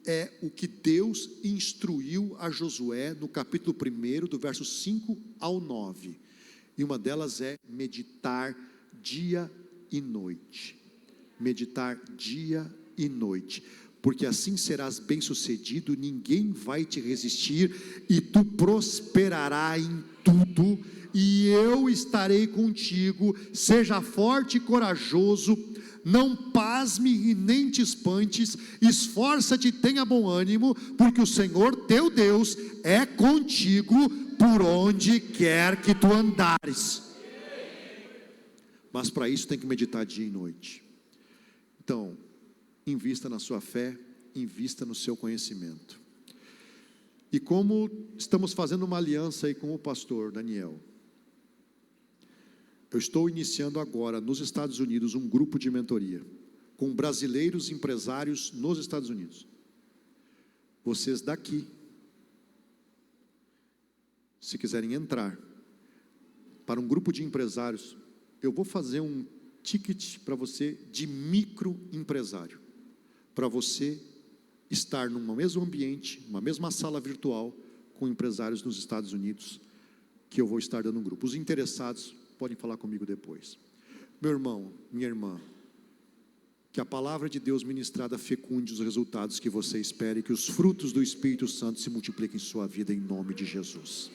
é o que Deus instruiu a Josué no capítulo 1, do verso 5 ao 9. E uma delas é meditar dia e noite. Meditar dia e noite. Porque assim serás bem-sucedido, ninguém vai te resistir, e tu prosperarás em tudo, e eu estarei contigo. Seja forte e corajoso, não pasme e nem te espantes, esforça-te e tenha bom ânimo, porque o Senhor teu Deus é contigo por onde quer que tu andares. Mas para isso tem que meditar dia e noite. Então, invista na sua fé, invista no seu conhecimento. E como estamos fazendo uma aliança aí com o pastor Daniel, eu estou iniciando agora nos Estados Unidos um grupo de mentoria, com brasileiros empresários nos Estados Unidos. Vocês daqui, se quiserem entrar para um grupo de empresários, eu vou fazer um ticket para você de microempresário, para você estar num mesmo ambiente, uma mesma sala virtual, com empresários nos Estados Unidos, que eu vou estar dando um grupo. Os interessados podem falar comigo depois. Meu irmão, minha irmã, Que a palavra de Deus ministrada fecunde os resultados que você espere, que os frutos do Espírito Santo se multipliquem em sua vida, em nome de Jesus.